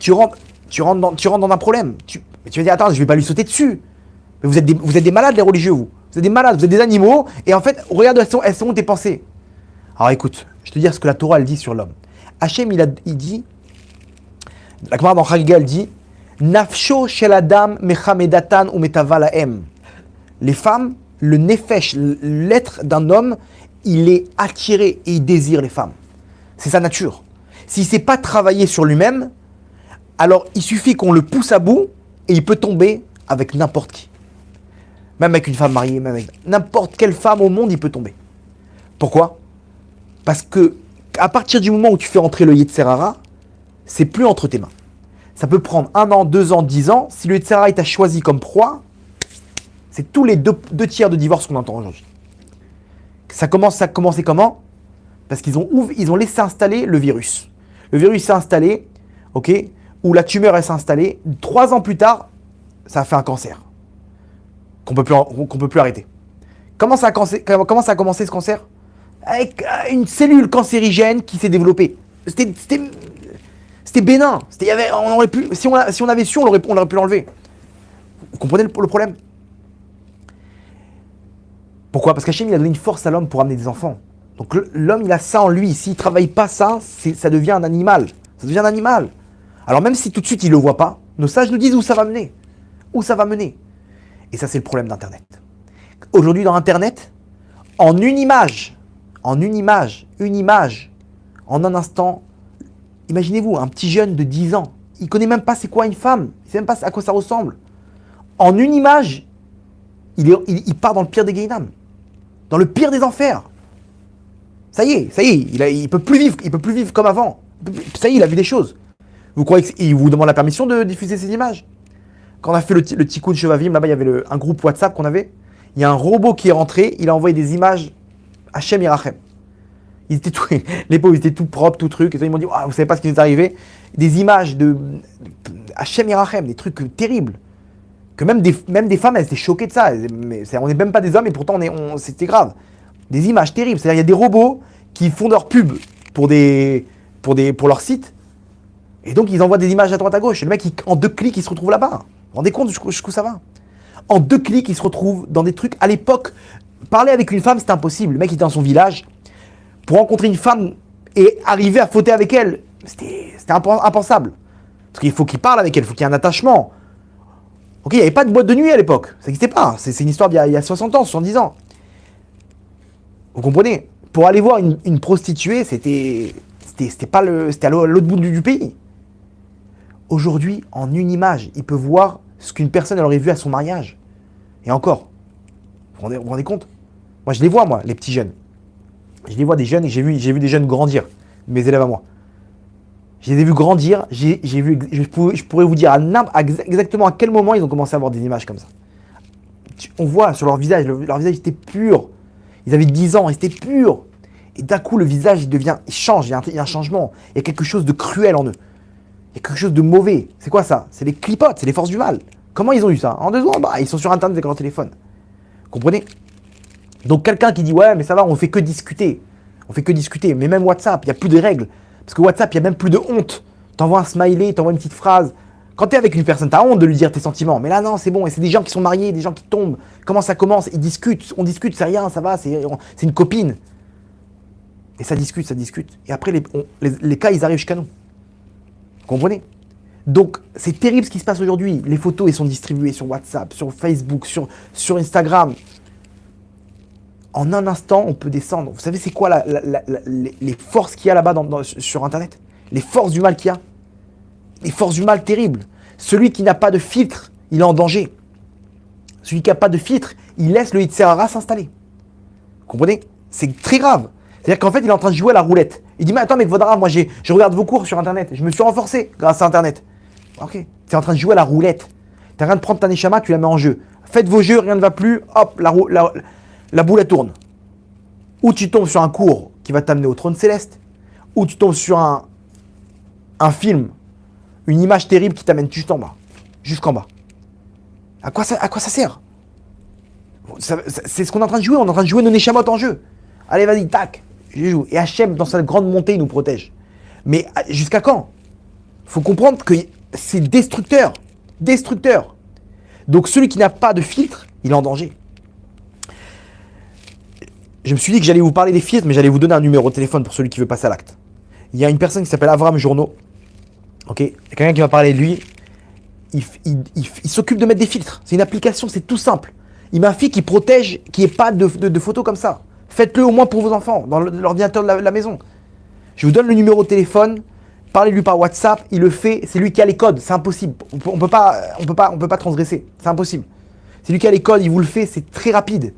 tu rentres dans un problème. Mais tu vas dire, attends, je vais pas lui sauter dessus. Mais vous êtes des malades, les religieux, vous. Vous êtes des malades, vous êtes des animaux. Et en fait, regarde, elles sont tes pensées. Alors écoute, je te dis ce que la Torah, elle dit sur l'homme. Hachem, il dit, la Gemara dans Chagiga, elle dit, Nafsho shel adam mechamedatan ou metava lahem. Les femmes, le nefesh, l'être d'un homme, il est attiré et il désire les femmes. C'est sa nature. S'il ne sait pas travailler sur lui-même, alors il suffit qu'on le pousse à bout et il peut tomber avec n'importe qui. Même avec une femme mariée, même avec n'importe quelle femme au monde, il peut tomber. Pourquoi? Parce que à partir du moment où tu fais entrer le Yetzer Hara, c'est plus entre tes mains. Ça peut prendre 1 an, 2 ans, 10 ans. Si le Yetzer Hara t'a choisi comme proie, c'est tous les deux tiers de divorce qu'on entend aujourd'hui. Ça a commencé comment? Parce qu'ils ont laissé installer le virus. Le virus s'est installé, ok, ou la tumeur s'est installée. 3 ans plus tard, ça a fait un cancer qu'on peut plus arrêter. Comment ça a commencé ce cancer? Avec une cellule cancérigène qui s'est développée. C'était bénin. On aurait pu, si on avait su, on aurait pu l'enlever. Vous comprenez le problème? Pourquoi? Parce qu'Hachem, il a donné une force à l'homme pour amener des enfants. Donc l'homme, il a ça en lui. S'il ne travaille pas ça, ça devient un animal. Ça devient un animal. Alors même si tout de suite, il ne le voit pas, nos sages nous disent où ça va mener. Où ça va mener. Et ça, c'est le problème d'Internet. Aujourd'hui, dans Internet, en une image, en un instant, imaginez-vous, un petit jeune de 10 ans, il ne connaît même pas c'est quoi une femme, il ne sait même pas à quoi ça ressemble. En une image, il part dans le pire des Gehinam, dans le pire des enfers. Ça y est, il peut plus vivre comme avant. Ça y est, il a vu des choses. Vous croyez qu'il vous demande la permission de diffuser ces images? Quand on a fait le Tikkun Shevavim, là-bas il y avait un groupe WhatsApp qu'on avait. Il y a un robot qui est rentré, il a envoyé des images Hachem Yerachem. Les pauvres, ils étaient tout propres, tout truc. Et ils m'ont dit, vous savez pas ce qui nous est arrivé? Des images de Hachem Yerachem, des trucs terribles. Que même des femmes, elles étaient choquées de ça. Mais on n'est même pas des hommes et pourtant c'était grave. Des images terribles. C'est-à-dire, il y a des robots qui font leur pub pour leur site. Et donc, ils envoient des images à droite à gauche. Et le mec, en 2 clics, il se retrouve là-bas. Vous vous rendez compte jusqu'où ça va? En 2 clics, il se retrouve dans des trucs. À l'époque, parler avec une femme, c'était impossible. Le mec, il était dans son village. Pour rencontrer une femme et arriver à fauter avec elle, c'était impensable. Parce qu'il faut qu'il parle avec elle, il faut qu'il y ait un attachement. Ok, il n'y avait pas de boîte de nuit à l'époque. Ça n'existait pas. C'est une histoire d'il y a 60 ans, 70 ans. Vous comprenez? Pour aller voir une prostituée, c'était à l'autre bout du pays. Aujourd'hui, en une image, il peut voir ce qu'une personne aurait vu à son mariage. Et encore. Vous vous rendez compte? Moi, je les vois, les petits jeunes. Je les vois des jeunes et j'ai vu des jeunes grandir, mes élèves à moi. Je les ai vus grandir, je pourrais vous dire exactement à quel moment ils ont commencé à avoir des images comme ça. On voit sur leur visage était pur. Ils avaient 10 ans, ils étaient purs. Et d'un coup, le visage, il change, il y a un changement. Il y a quelque chose de cruel en eux. Il y a quelque chose de mauvais. C'est quoi ça? C'est les clipotes, c'est les forces du mal. Comment ils ont eu ça? En 2 ans, ils sont sur Internet avec leur téléphone. Vous comprenez? Donc quelqu'un qui dit ouais mais ça va, on fait que discuter. Mais même WhatsApp, il n'y a plus de règles. Parce que WhatsApp, il n'y a même plus de honte. T'envoies un smiley, t'envoies une petite phrase. Quand t'es avec une personne, t'as honte de lui dire tes sentiments. Mais là non, c'est bon. Et c'est des gens qui sont mariés, des gens qui tombent. Comment ça commence? Ils discutent, on discute, c'est rien, ça va, c'est une copine. Et ça discute. Et après les cas, ils arrivent jusqu'à nous. Vous comprenez? Donc c'est terrible ce qui se passe aujourd'hui. Les photos, elles sont distribuées sur WhatsApp, sur Facebook, sur Instagram. En un instant, on peut descendre. Vous savez, c'est quoi les forces qu'il y a là-bas sur Internet? Les forces du mal qu'il y a. Les forces du mal terribles. Celui qui n'a pas de filtre, il est en danger. Celui qui n'a pas de filtre, il laisse le Yetzer Hara s'installer. Vous comprenez? C'est très grave. C'est-à-dire qu'en fait, il est en train de jouer à la roulette. Il dit, mais attends, mec, Vaudra, moi, je regarde vos cours sur Internet. Je me suis renforcé grâce à Internet. Ok. Tu es en train de jouer à la roulette. Tu es en train de prendre ta neshama, tu la mets en jeu. Faites vos jeux, rien ne va plus, hop, la boule elle tourne. Ou tu tombes sur un cours qui va t'amener au trône céleste, ou tu tombes sur un film, une image terrible qui t'amène juste en bas. Jusqu'en bas. À quoi ça sert? C'est ce qu'on est en train de jouer, on est en train de jouer nos Neshamot en jeu. Allez, vas-y, tac, je joue. Et Hachem, dans sa grande montée, il nous protège. Mais jusqu'à quand? Il faut comprendre que c'est destructeur. Destructeur. Donc celui qui n'a pas de filtre, il est en danger. Je me suis dit que j'allais vous parler des filtres, mais j'allais vous donner un numéro de téléphone pour celui qui veut passer à l'acte. Il y a une personne qui s'appelle Avram Journeau. Ok, il y a quelqu'un qui m'a parlé de lui. Il s'occupe de mettre des filtres. C'est une application, c'est tout simple. Il m'a fait qu'il protège, qu'il n'y ait pas de photos comme ça. Faites-le au moins pour vos enfants, dans l'ordinateur de la maison. Je vous donne le numéro de téléphone. Parlez-lui par WhatsApp, il le fait. C'est lui qui a les codes, c'est impossible. On peut pas transgresser, c'est impossible. C'est lui qui a les codes, il vous le fait, c'est très rapide.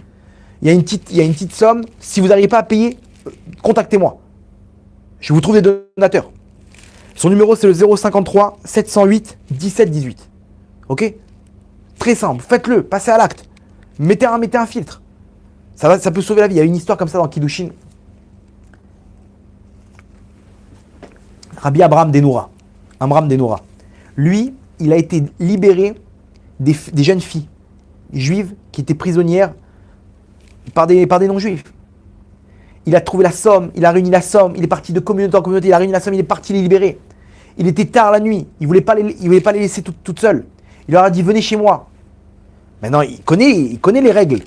Il y a une petite somme. Si vous n'arrivez pas à payer, contactez-moi. Je vous trouve des donateurs. Son numéro, c'est le 053 708 17 18. Ok? Très simple. Faites-le. Passez à l'acte. Mettez un filtre. Ça peut sauver la vie. Il y a une histoire comme ça dans Kiddushin. Rabbi Abraham Denoura. Abraham Denoura. Lui, il a été libéré des jeunes filles juives qui étaient prisonnières par des non-juifs. Il a trouvé la somme, il a réuni la somme, il est parti de communauté en communauté, il a réuni la somme, il est parti les libérer. Il était tard la nuit, il voulait pas les laisser toutes seules. Il leur a dit venez chez moi. Maintenant il connaît les règles.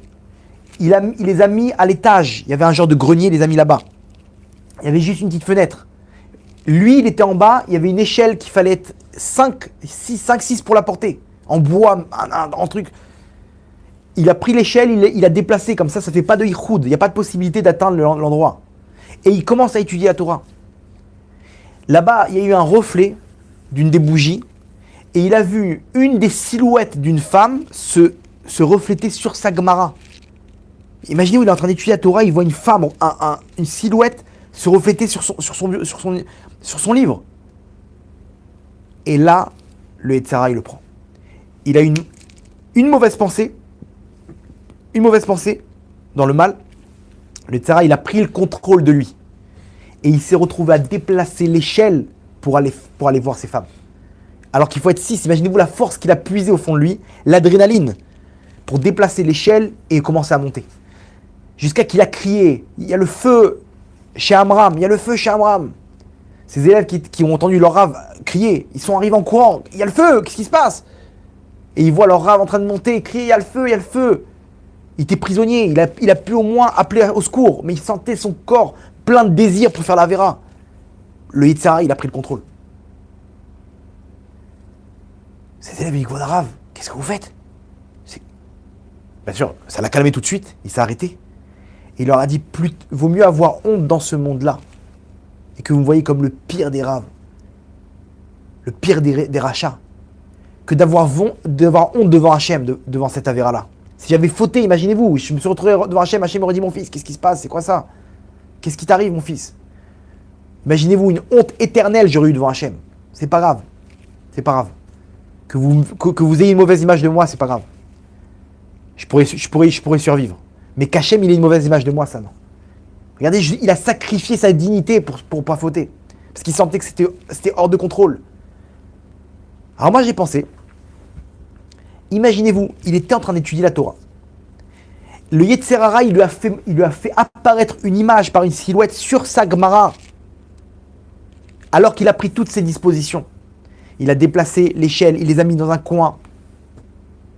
Il les a mis à l'étage. Il y avait un genre de grenier, il les a mis là-bas. Il y avait juste une petite fenêtre. Lui, il était en bas, il y avait une échelle qu'il fallait être 5, 6 pour la porter. En bois, en truc. Il a pris l'échelle, il a déplacé, comme ça fait pas de yichoud, il n'y a pas de possibilité d'atteindre l'endroit. Et il commence à étudier la Torah. Là-bas, il y a eu un reflet d'une des bougies, et il a vu une des silhouettes d'une femme se refléter sur sa Gemara. Imaginez, il est en train d'étudier la Torah, il voit une femme, une silhouette se refléter sur son livre. Et là, le Yetzirah, il le prend. Il a une mauvaise pensée, dans le mal. Le Yetzirah, il a pris le contrôle de lui. Et il s'est retrouvé à déplacer l'échelle pour aller voir ces femmes. Alors qu'il faut être 6. Imaginez-vous la force qu'il a puisée au fond de lui, l'adrénaline, pour déplacer l'échelle et commencer à monter. Jusqu'à qu'il a crié, il y a le feu chez Amram, il y a le feu chez Amram. Ces élèves qui ont entendu leur rave crier, ils sont arrivés en courant, il y a le feu, qu'est-ce qui se passe? Et ils voient leur rave en train de monter, crier, il y a le feu, il y a le feu. Il était prisonnier, il a pu au moins appeler au secours, mais il sentait son corps plein de désir pour faire la vera. Le Yetzirah, il a pris le contrôle. Ces élèves, ils disent, Rave, qu'est-ce que vous faites? Bien sûr, ça l'a calmé tout de suite, il s'est arrêté. Et il leur a dit, vaut mieux avoir honte dans ce monde-là, et que vous me voyez comme le pire des raves, le pire des rachats, que d'avoir honte devant Hachem, devant cette avéra-là. Si j'avais fauté, imaginez-vous, je me suis retrouvé devant Hachem, Hachem aurait dit, mon fils, qu'est-ce qui se passe? C'est quoi ça? Qu'est-ce qui t'arrive, mon fils? Imaginez-vous une honte éternelle j'aurais eu devant Hachem. C'est pas grave. C'est pas grave. Que vous ayez une mauvaise image de moi, c'est pas grave. Je pourrais survivre. Mais qu'Hachem, il ait une mauvaise image de moi, ça non. Regardez, il a sacrifié sa dignité pour pas fauter. Parce qu'il sentait que c'était hors de contrôle. Alors moi, j'ai pensé, imaginez-vous, il était en train d'étudier la Torah. Le Yetzirah, il lui a fait apparaître une image par une silhouette sur sa Gemara. Alors qu'il a pris toutes ses dispositions. Il a déplacé l'échelle, il les a mis dans un coin.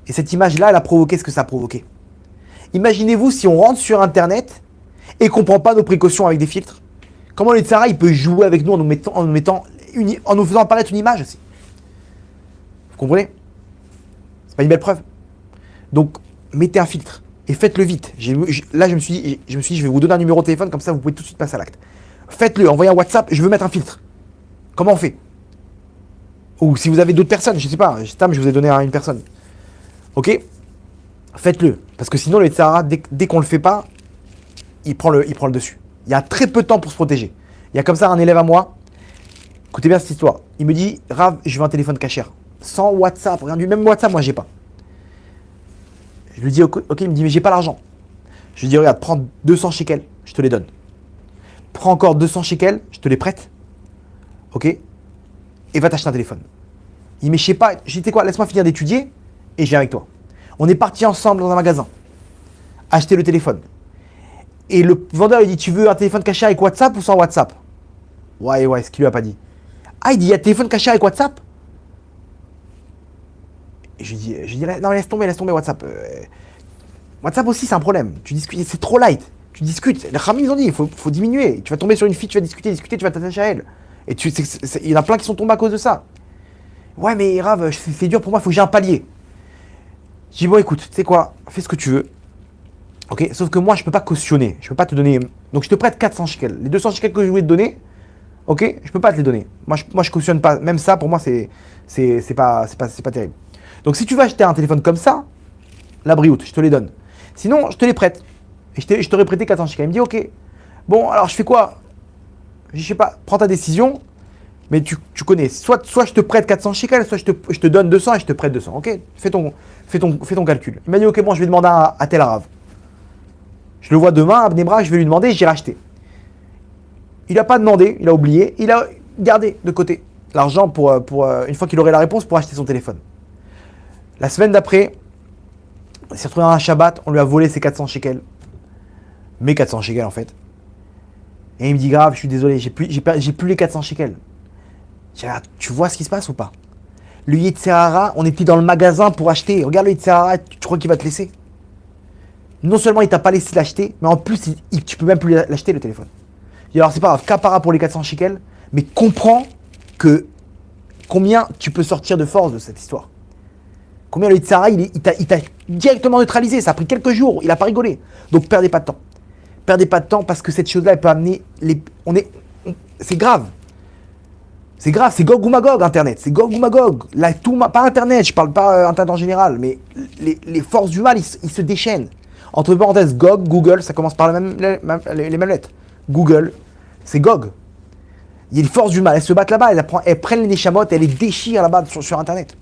Et cette image-là, elle a provoqué ce que ça a provoqué. Imaginez-vous si on rentre sur Internet et qu'on ne prend pas nos précautions avec des filtres. Comment le Yetzirah, il peut jouer avec nous en nous faisant apparaître une image aussi. Vous comprenez? C'est pas une belle preuve. Donc, mettez un filtre et faites-le vite. Là, je me suis dit, je vais vous donner un numéro de téléphone, comme ça, vous pouvez tout de suite passer à l'acte. Faites-le, envoyez un WhatsApp, je veux mettre un filtre. Comment on fait? Ou si vous avez d'autres personnes, je sais pas, je vous ai donné à une personne. Ok? Faites-le. Parce que sinon, le Yetzirah, dès qu'on le fait pas, il prend le dessus. Il y a très peu de temps pour se protéger. Il y a comme ça un élève à moi. Écoutez bien cette histoire. Il me dit, Rav, je veux un téléphone cachère. Sans WhatsApp, rien du même WhatsApp, moi j'ai pas. Je lui dis, ok, il me dit, mais j'ai pas l'argent. Je lui dis, regarde, prends 200 shekels, je te les donne. Prends encore 200 shekels, je te les prête. Ok? Et va t'acheter un téléphone. Il dit, mais je sais pas, j'ai dit, quoi, laisse-moi finir d'étudier et je viens avec toi. On est partis ensemble dans un magasin, acheter le téléphone. Et le vendeur lui dit, tu veux un téléphone caché avec WhatsApp ou sans WhatsApp? Ouais, ce qu'il lui a pas dit. Ah, il dit, il y a téléphone caché avec WhatsApp? Et je lui dis, non, laisse tomber WhatsApp. WhatsApp aussi, c'est un problème. Tu discutes, c'est trop light. Tu discutes. Les Khamis, ils ont dit, il faut diminuer. Tu vas tomber sur une fille, tu vas discuter, tu vas t'attacher à elle. Et il y en a plein qui sont tombés à cause de ça. Ouais, mais Rav, c'est dur pour moi, il faut que j'ai un palier. Je dis, bon, écoute, tu sais quoi, fais ce que tu veux. Ok, sauf que moi, je peux pas cautionner. Je peux pas te donner. Donc, je te prête 400 shekels. Les 200 shekels que je voulais te donner, ok, je peux pas te les donner. Moi, je cautionne pas. Même ça, pour moi, c'est pas terrible. Donc, si tu veux acheter un téléphone comme ça, la brioute, je te les donne. Sinon, je te les prête. Et je t'aurais prêté 400 shekels. Il me dit, ok. Bon, alors, je fais quoi? Je sais pas, prends ta décision. Mais tu connais, soit je te prête 400 shekels, soit je te donne 200 et je te prête 200. Ok, fais ton calcul. Il m'a dit, ok, bon, je vais demander à tel arabe. Je le vois demain à Bnei Brak, je vais lui demander, j'ai racheté. Il n'a pas demandé, il a oublié, il a gardé de côté l'argent pour une fois qu'il aurait la réponse pour acheter son téléphone. La semaine d'après, il s'est retrouvé dans un Shabbat, on lui a volé ses 400 shekels. Mes 400 shekels en fait. Et il me dit, grave, je suis désolé, j'ai plus les 400 shekels. Tu vois ce qui se passe ou pas? Le Yetzirara, on était dans le magasin pour acheter. Regarde le Yetzirara, tu crois qu'il va te laisser? Non seulement il t'a pas laissé l'acheter, mais en plus, tu peux même plus l'acheter le téléphone. Et alors c'est pas grave, capara pour les 400 shekels, mais comprends que combien tu peux sortir de force de cette histoire. Combien le Yetzirara, il t'a directement neutralisé, ça a pris quelques jours, il a pas rigolé. Donc perdez pas de temps. Perdez pas de temps parce que cette chose-là, elle peut amener c'est grave. C'est grave, c'est Gog ou Magog, Internet. C'est Gog ou Magog. Pas Internet, je parle pas Internet en général, mais les forces du mal, ils se déchaînent. Entre parenthèses, Gog, Google, ça commence par les mêmes lettres. Google, c'est Gog. Il y a les forces du mal, elles se battent là-bas, elles prennent les neshamot, elles les déchirent là-bas sur Internet.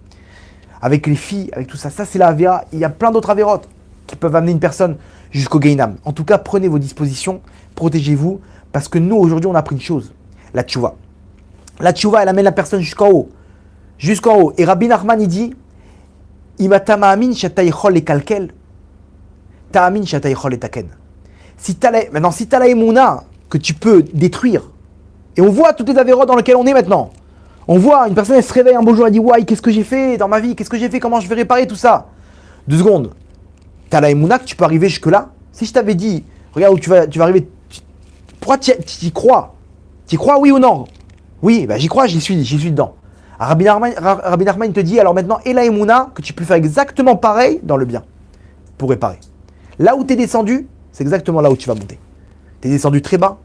Avec les filles, avec tout ça. Ça, c'est la avéra. Il y a plein d'autres avérotes qui peuvent amener une personne jusqu'au Gainam. En tout cas, prenez vos dispositions, protégez-vous, parce que nous, aujourd'hui, on a appris une chose, la tchouva. La tchouva, elle amène la personne jusqu'en haut. Jusqu'en haut. Et Rabbi Nachman, il dit, Imatama amin shatay chol et kalkel, ta amin shatay chol et taken. Si t'as la émouna que tu peux détruire, et on voit toutes les avérotes dans lesquelles on est maintenant. On voit une personne, elle se réveille un beau jour, elle dit, ouais, qu'est-ce que j'ai fait dans ma vie? Qu'est-ce que j'ai fait? Comment je vais réparer tout ça? 2 secondes. T'as la émouna que tu peux arriver jusque-là. Si je t'avais dit, regarde où tu vas arriver, pourquoi tu y crois? Tu y crois, oui ou non? Oui, j'y crois, j'y suis dedans. Rabbi Nachman te dit, alors maintenant, et la émouna, que tu peux faire exactement pareil dans le bien, pour réparer. Là où tu es descendu, c'est exactement là où tu vas monter. Tu es descendu très bas,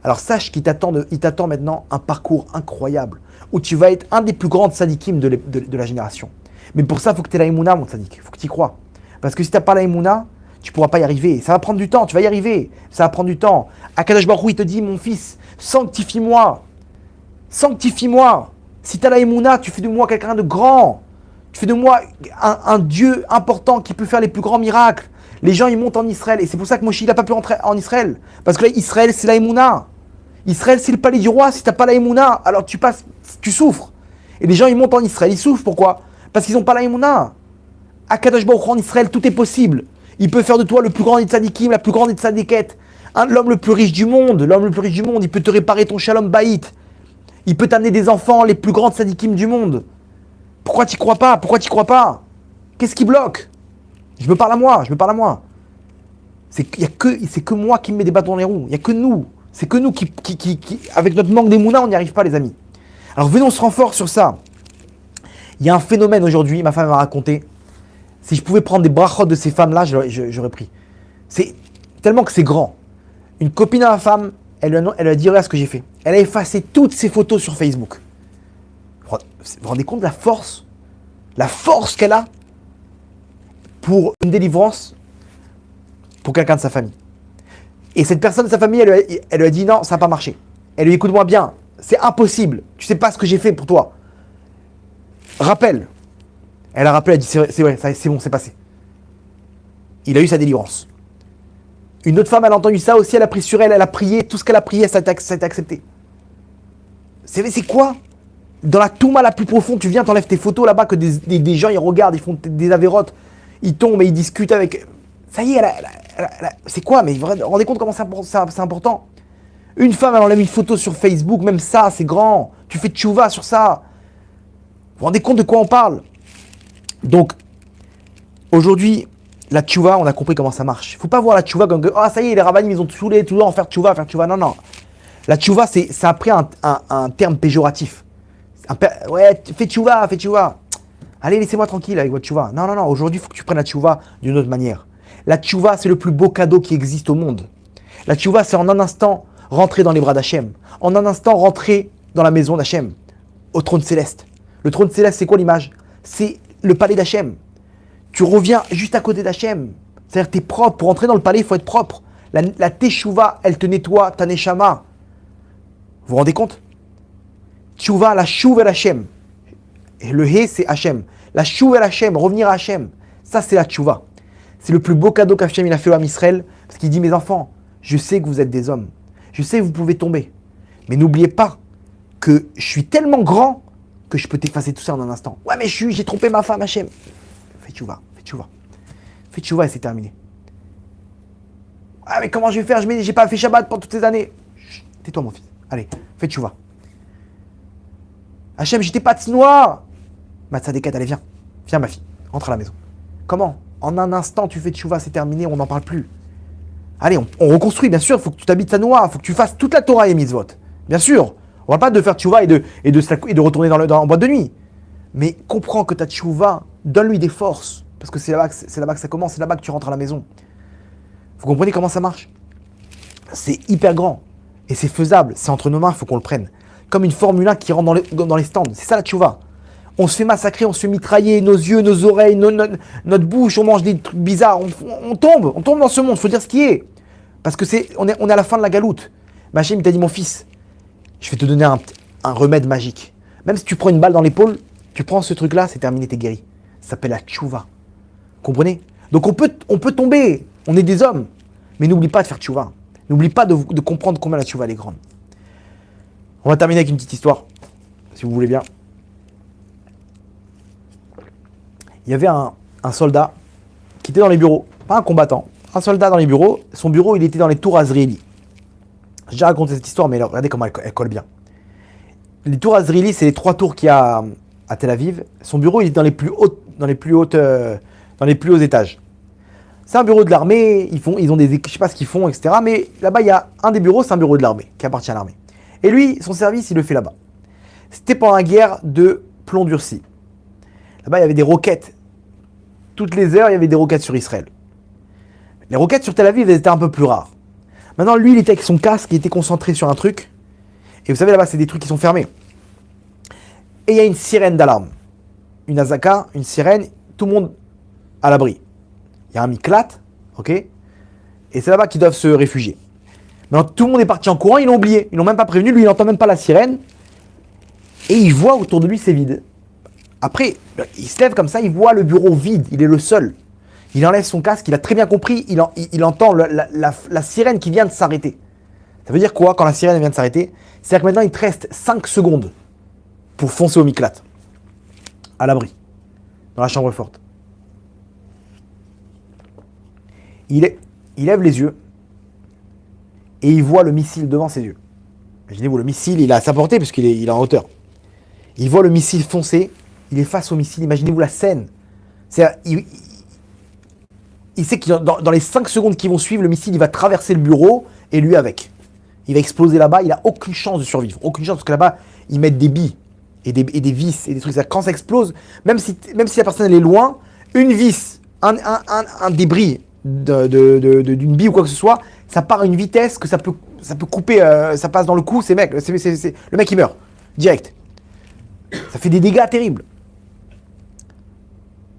alors sache qu'il t'attend maintenant un parcours incroyable, où tu vas être un des plus grands sadikim de la génération. Mais pour ça, il faut que tu aies la émouna, mon sadik, il faut que tu y crois. Parce que si tu n'as pas la émouna, tu ne pourras pas y arriver. Ça va prendre du temps, tu vas y arriver. Ça va prendre du temps. Akadosh Baruch Hu, il te dit, mon fils, sanctifie-moi. Sanctifie-moi. Si tu as la émouna, tu fais de moi quelqu'un de grand. Tu fais de moi un Dieu important qui peut faire les plus grands miracles. Les gens, ils montent en Israël. Et c'est pour ça que Moshe, il n'a pas pu rentrer en Israël. Parce que là, Israël, c'est la émouna. Israël, c'est le palais du roi. Si tu n'as pas la émouna, alors tu souffres. Et les gens, ils montent en Israël. Ils souffrent. Pourquoi? Parce qu'ils n'ont pas la émouna. Akadosh Baruch Hu, en Israël, tout est possible. Il peut faire de toi le plus grand des tzadikim, la plus grande des tzadikettes. L'homme le plus riche du monde. Il peut te réparer ton shalom baït. Il peut t'amener des enfants, les plus grands tzadikim du monde. Pourquoi tu crois pas? Qu'est-ce qui bloque? Je me parle à moi. C'est que moi qui me mets des bâtons dans les roues. Il n'y a que nous. C'est que nous qui avec notre manque d'émouna, on n'y arrive pas, les amis. Alors venons, on se renforce sur ça. Il y a un phénomène aujourd'hui, ma femme m'a raconté. Si je pouvais prendre des brachot de ces femmes-là, j'aurais pris. C'est tellement que c'est grand. Une copine à ma femme, elle lui a dit, regarde ce que j'ai fait. Elle a effacé toutes ses photos sur Facebook. Vous vous rendez compte de la force qu'elle a pour une délivrance pour quelqu'un de sa famille. Et cette personne de sa famille, elle lui a dit, non, ça n'a pas marché. Elle lui dit, écoute-moi bien, c'est impossible. Tu sais pas ce que j'ai fait pour toi. Rappelle. Elle a rappelé, elle a dit, c'est vrai, c'est bon, c'est passé. il a eu sa délivrance. Une autre femme, elle a entendu ça aussi, elle a pris sur elle, elle a prié, tout ce qu'elle a prié, ça a été accepté. C'est quoi? Dans la Touma la plus profonde, tu viens, t'enlèves tes photos là-bas, que des gens, ils regardent, ils font des avérotes, ils tombent et ils discutent avec... Ça y est, c'est quoi? Mais vous vous rendez compte comment c'est important? Une femme, elle enlève une photo sur Facebook, même ça, c'est grand. Tu fais tchouva sur ça. Vous vous rendez compte de quoi on parle? Donc, aujourd'hui, la tchouva, on a compris comment ça marche. Il ne faut pas voir la tchouva comme que, ah, ça y est, les rabbinim, ils ont saoulé tout le temps en faire tchouva. Non, non. La tchouva, ça a pris un terme péjoratif. Ouais, fais tchouva. Allez, laissez-moi tranquille avec votre tchouva. Non. Aujourd'hui, il faut que tu prennes la tchouva d'une autre manière. La tchouva, c'est le plus beau cadeau qui existe au monde. La tchouva, c'est en un instant rentrer dans les bras d'Hachem. En un instant, rentrer dans la maison d'Hachem, au trône céleste. Le trône céleste, c'est quoi l'image? C'est le palais d'Hachem. Tu reviens juste à côté d'Hachem. C'est-à-dire que tu es propre. Pour entrer dans le palais, il faut être propre. La teshuva, elle te nettoie ta neshama. Vous vous rendez compte? Tchouva, la chouv el Hachem. Et le he, c'est Hachem. La chouv el Hachem, revenir à Hachem. Ça, c'est la tchouva. C'est le plus beau cadeau qu'Hachem il a fait à Israël. Parce qu'il dit, mes enfants, je sais que vous êtes des hommes. Je sais que vous pouvez tomber. Mais n'oubliez pas que je suis tellement grand que je peux t'effacer tout ça en un instant. Ouais, mais j'ai trompé ma femme, Hachem. Fais tchouva. Fais tchouva et c'est terminé. Ah, mais comment je vais faire? J'ai pas fait Shabbat pendant toutes ces années. Chut, tais-toi, mon fils. Allez, fais tchouva. Hachem, j'étais pas noir. Matzadeket, allez, viens. Viens, ma fille. Entre à la maison. Comment? En un instant, tu fais tchouva, c'est terminé, on n'en parle plus. Allez, on reconstruit, bien sûr, il faut que tu t'habites ta noix, il faut que tu fasses toute la Torah et mitzvot. Bien sûr, on va pas te faire tchouva et de retourner en boîte de nuit. Mais comprends que ta tchouva, donne-lui des forces, parce que c'est là-bas que ça commence, c'est là-bas que tu rentres à la maison. Vous comprenez comment ça marche? C'est hyper grand, et c'est faisable, c'est entre nos mains, il faut qu'on le prenne. Comme une Formule 1 qui rentre dans les stands, c'est ça la tchouva. On se fait massacrer, on se fait mitrailler, nos yeux, nos oreilles, notre bouche, on mange des trucs bizarres, on tombe dans ce monde, il faut dire ce qui est. Parce que on est à la fin de la galoute. Hachem, il t'a dit, mon fils, je vais te donner un remède magique. Même si tu prends une balle dans l'épaule, tu prends ce truc-là, c'est terminé, t'es guéri. Ça s'appelle la tchouva. Comprenez? Donc on peut tomber, on est des hommes, mais n'oublie pas de faire tchouva. N'oublie pas de comprendre combien la tchouva elle est grande. On va terminer avec une petite histoire, si vous voulez bien. Il y avait un soldat qui était dans les bureaux, pas un combattant, un soldat dans les bureaux. Son bureau, il était dans les tours Azrieli. J'ai déjà raconté cette histoire, mais alors, regardez comment elle colle bien. Les tours Azrieli, c'est les 3 tours qu'il y a à Tel Aviv. Son bureau, il est dans les plus hauts étages. C'est un bureau de l'armée, ils ont je sais pas ce qu'ils font, etc. Mais là-bas, il y a un des bureaux, c'est un bureau de l'armée, qui appartient à l'armée. Et lui, son service, il le fait là-bas. C'était pendant la guerre de plomb durci. Là-bas, il y avait des roquettes. Toutes les heures, il y avait des roquettes sur Israël. Les roquettes sur Tel Aviv, elles étaient un peu plus rares. Maintenant, lui, il était avec son casque, il était concentré sur un truc. Et vous savez, là-bas, c'est des trucs qui sont fermés. Et il y a une sirène d'alarme. Une azaka, une sirène, tout le monde à l'abri. Il y a un miklat, ok? Et c'est là-bas qu'ils doivent se réfugier. Maintenant, tout le monde est parti en courant, ils l'ont oublié. Ils l'ont même pas prévenu, lui, il n'entend même pas la sirène. Et il voit autour de lui, c'est vide. Après, il se lève comme ça, il voit le bureau vide, il est le seul. Il enlève son casque, il a très bien compris, il entend la sirène qui vient de s'arrêter. Ça veut dire quoi quand la sirène vient de s'arrêter? C'est-à-dire que maintenant il te reste 5 secondes pour foncer au miklat, à l'abri, dans la chambre forte. Il lève les yeux et il voit le missile devant ses yeux. Imaginez-vous, le missile, il est à sa portée parce qu'il est en hauteur. Il voit le missile foncer, il est face au missile, imaginez-vous la scène. C'est-à-dire, il sait que dans les 5 secondes qui vont suivre, le missile il va traverser le bureau et lui avec. Il va exploser là-bas, il n'a aucune chance de survivre. Aucune chance parce que là-bas, ils mettent des billes et des vis et des trucs. Quand ça explose, même si la personne elle est loin, une vis, un débris d'une bille ou quoi que ce soit, ça part à une vitesse que ça peut couper, ça passe dans le cou, le mec il meurt, direct. Ça fait des dégâts terribles.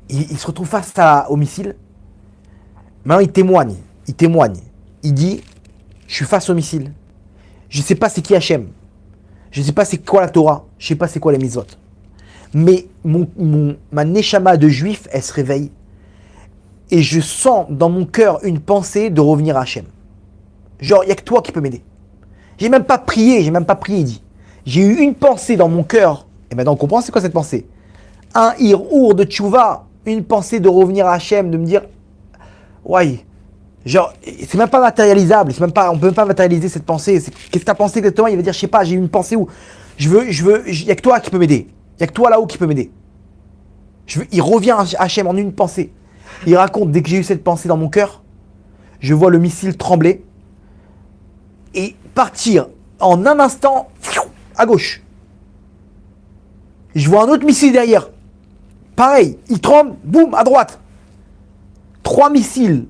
Il se retrouve face au missile. Maintenant, il témoigne. Il dit, je suis face au missile. Je ne sais pas c'est qui Hachem. Je ne sais pas c'est quoi la Torah. Je ne sais pas c'est quoi les mitzvot. Mais ma neshama de juif, elle se réveille. et je sens dans mon cœur une pensée de revenir à Hachem. Genre, il n'y a que toi qui peux m'aider. J'ai même pas prié, il dit. J'ai eu une pensée dans mon cœur, et maintenant on comprend c'est quoi cette pensée. Un hirour de tchouva, une pensée de revenir à Hachem, de me dire, ouais, genre, c'est même pas matérialisable, c'est même pas, on peut même pas matérialiser cette pensée. Qu'est-ce que tu as pensé exactement? Il va dire, je sais pas, j'ai eu une pensée où il y a que toi qui peux m'aider. Il y a que toi là-haut qui peut m'aider. Il revient à Hachem en une pensée. Il raconte, dès que j'ai eu cette pensée dans mon cœur, je vois le missile trembler et partir en un instant à gauche. Je vois un autre missile derrière. Pareil, il tremble, boum, à droite. Trois missiles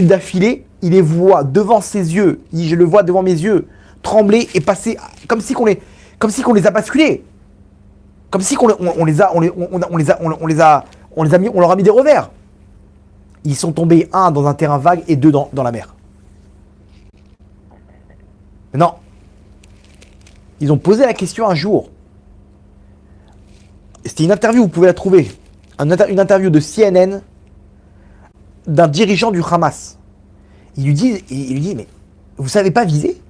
d'affilée, il les voit devant ses yeux. Je le vois devant mes yeux trembler et passer comme si qu'on les a basculés. Comme si on leur a mis des revers. Ils sont tombés, un dans un terrain vague et deux dans la mer. Non. Ils ont posé la question un jour. C'était une interview, vous pouvez la trouver. Une interview de CNN d'un dirigeant du Hamas. Il lui dit, mais vous savez pas viser?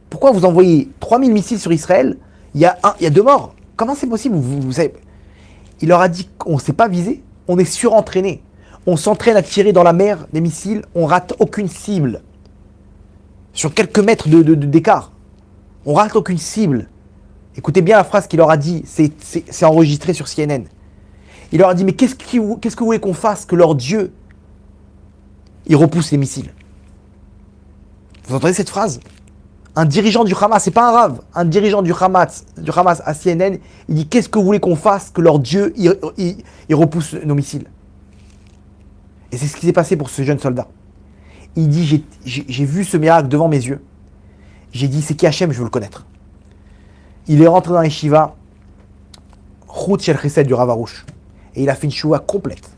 Pourquoi vous envoyez 3000 missiles sur Israël? Il y a 2 morts. Comment c'est possible? Vous savez. Il leur a dit qu'on ne sait pas viser, on est surentraîné. On s'entraîne à tirer dans la mer des missiles, on rate aucune cible. Sur quelques mètres d'écart. On rate aucune cible. Écoutez bien la phrase qu'il leur a dit, c'est enregistré sur CNN. Il leur a dit, mais qu'est-ce que vous voulez qu'on fasse que leur Dieu, il repousse les missiles? Vous entendez cette phrase? Un dirigeant du Hamas, c'est pas un rave, un dirigeant du Hamas à CNN, il dit, qu'est-ce que vous voulez qu'on fasse que leur Dieu, il repousse nos missiles? Et c'est ce qui s'est passé pour ce jeune soldat. Il dit, j'ai vu ce miracle devant mes yeux. J'ai dit, c'est qui Hachem, je veux le connaître. Il est rentré dans les Shiva, Chut Shel Chesed du Rav Arush. Et il a fait une choua complète.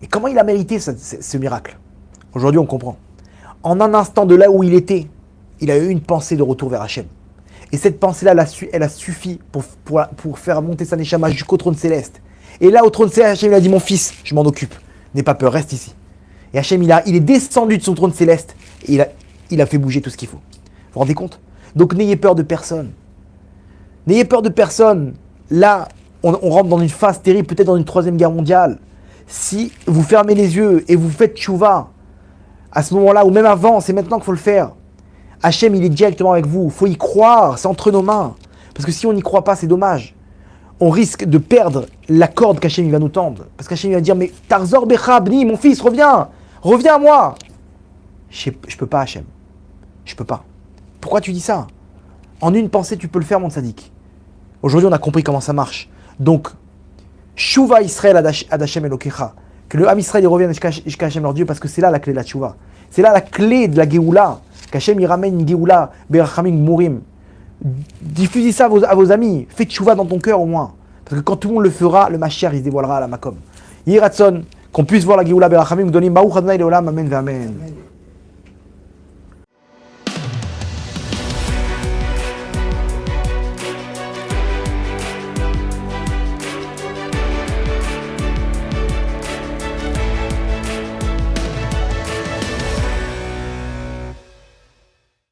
Et comment il a mérité ce miracle? Aujourd'hui, on comprend. En un instant de là où il était, il a eu une pensée de retour vers Hachem. Et cette pensée-là, elle a suffi pour faire monter sa neshama jusqu'au trône céleste. Et là, au trône céleste, Hachem il a dit, mon fils, je m'en occupe. N'aie pas peur, reste ici. Et Hachem, il est descendu de son trône céleste et il a fait bouger tout ce qu'il faut. Vous vous rendez compte? Donc n'ayez peur de personne. N'ayez peur de personne. Là, on rentre dans une phase terrible, peut-être dans une 3e guerre mondiale. Si vous fermez les yeux et vous faites tchouva, à ce moment-là, ou même avant, c'est maintenant qu'il faut le faire. Hachem, il est directement avec vous. Il faut y croire, c'est entre nos mains. Parce que si on n'y croit pas, c'est dommage. On risque de perdre la corde qu'Hachem va nous tendre. Parce qu'Hachem va dire, mais Tarzor Bechabni, mon fils, reviens à moi. Je peux pas, Hachem. Je peux pas. Pourquoi tu dis ça? En une pensée, tu peux le faire, mon tzaddik. Aujourd'hui, on a compris comment ça marche. Donc, Shuva Israël ad Hashem Elokecha. Que le Ham Israël revienne jusqu'à Hachem leur Dieu, parce que c'est là la clé de la Shuva. C'est là la clé de la Géoula. Qu'Hachem il ramène une Géoula, Berachamim Mourim. Diffusez ça à vos amis. Fais Shuva dans ton cœur au moins. Parce que quand tout le monde le fera, le Mashiach il se dévoilera à la Makom. Yiratson, qu'on puisse voir la Géoula Berachamim, Gdolim, Baruch Adonai Leolam, Amen, Amen.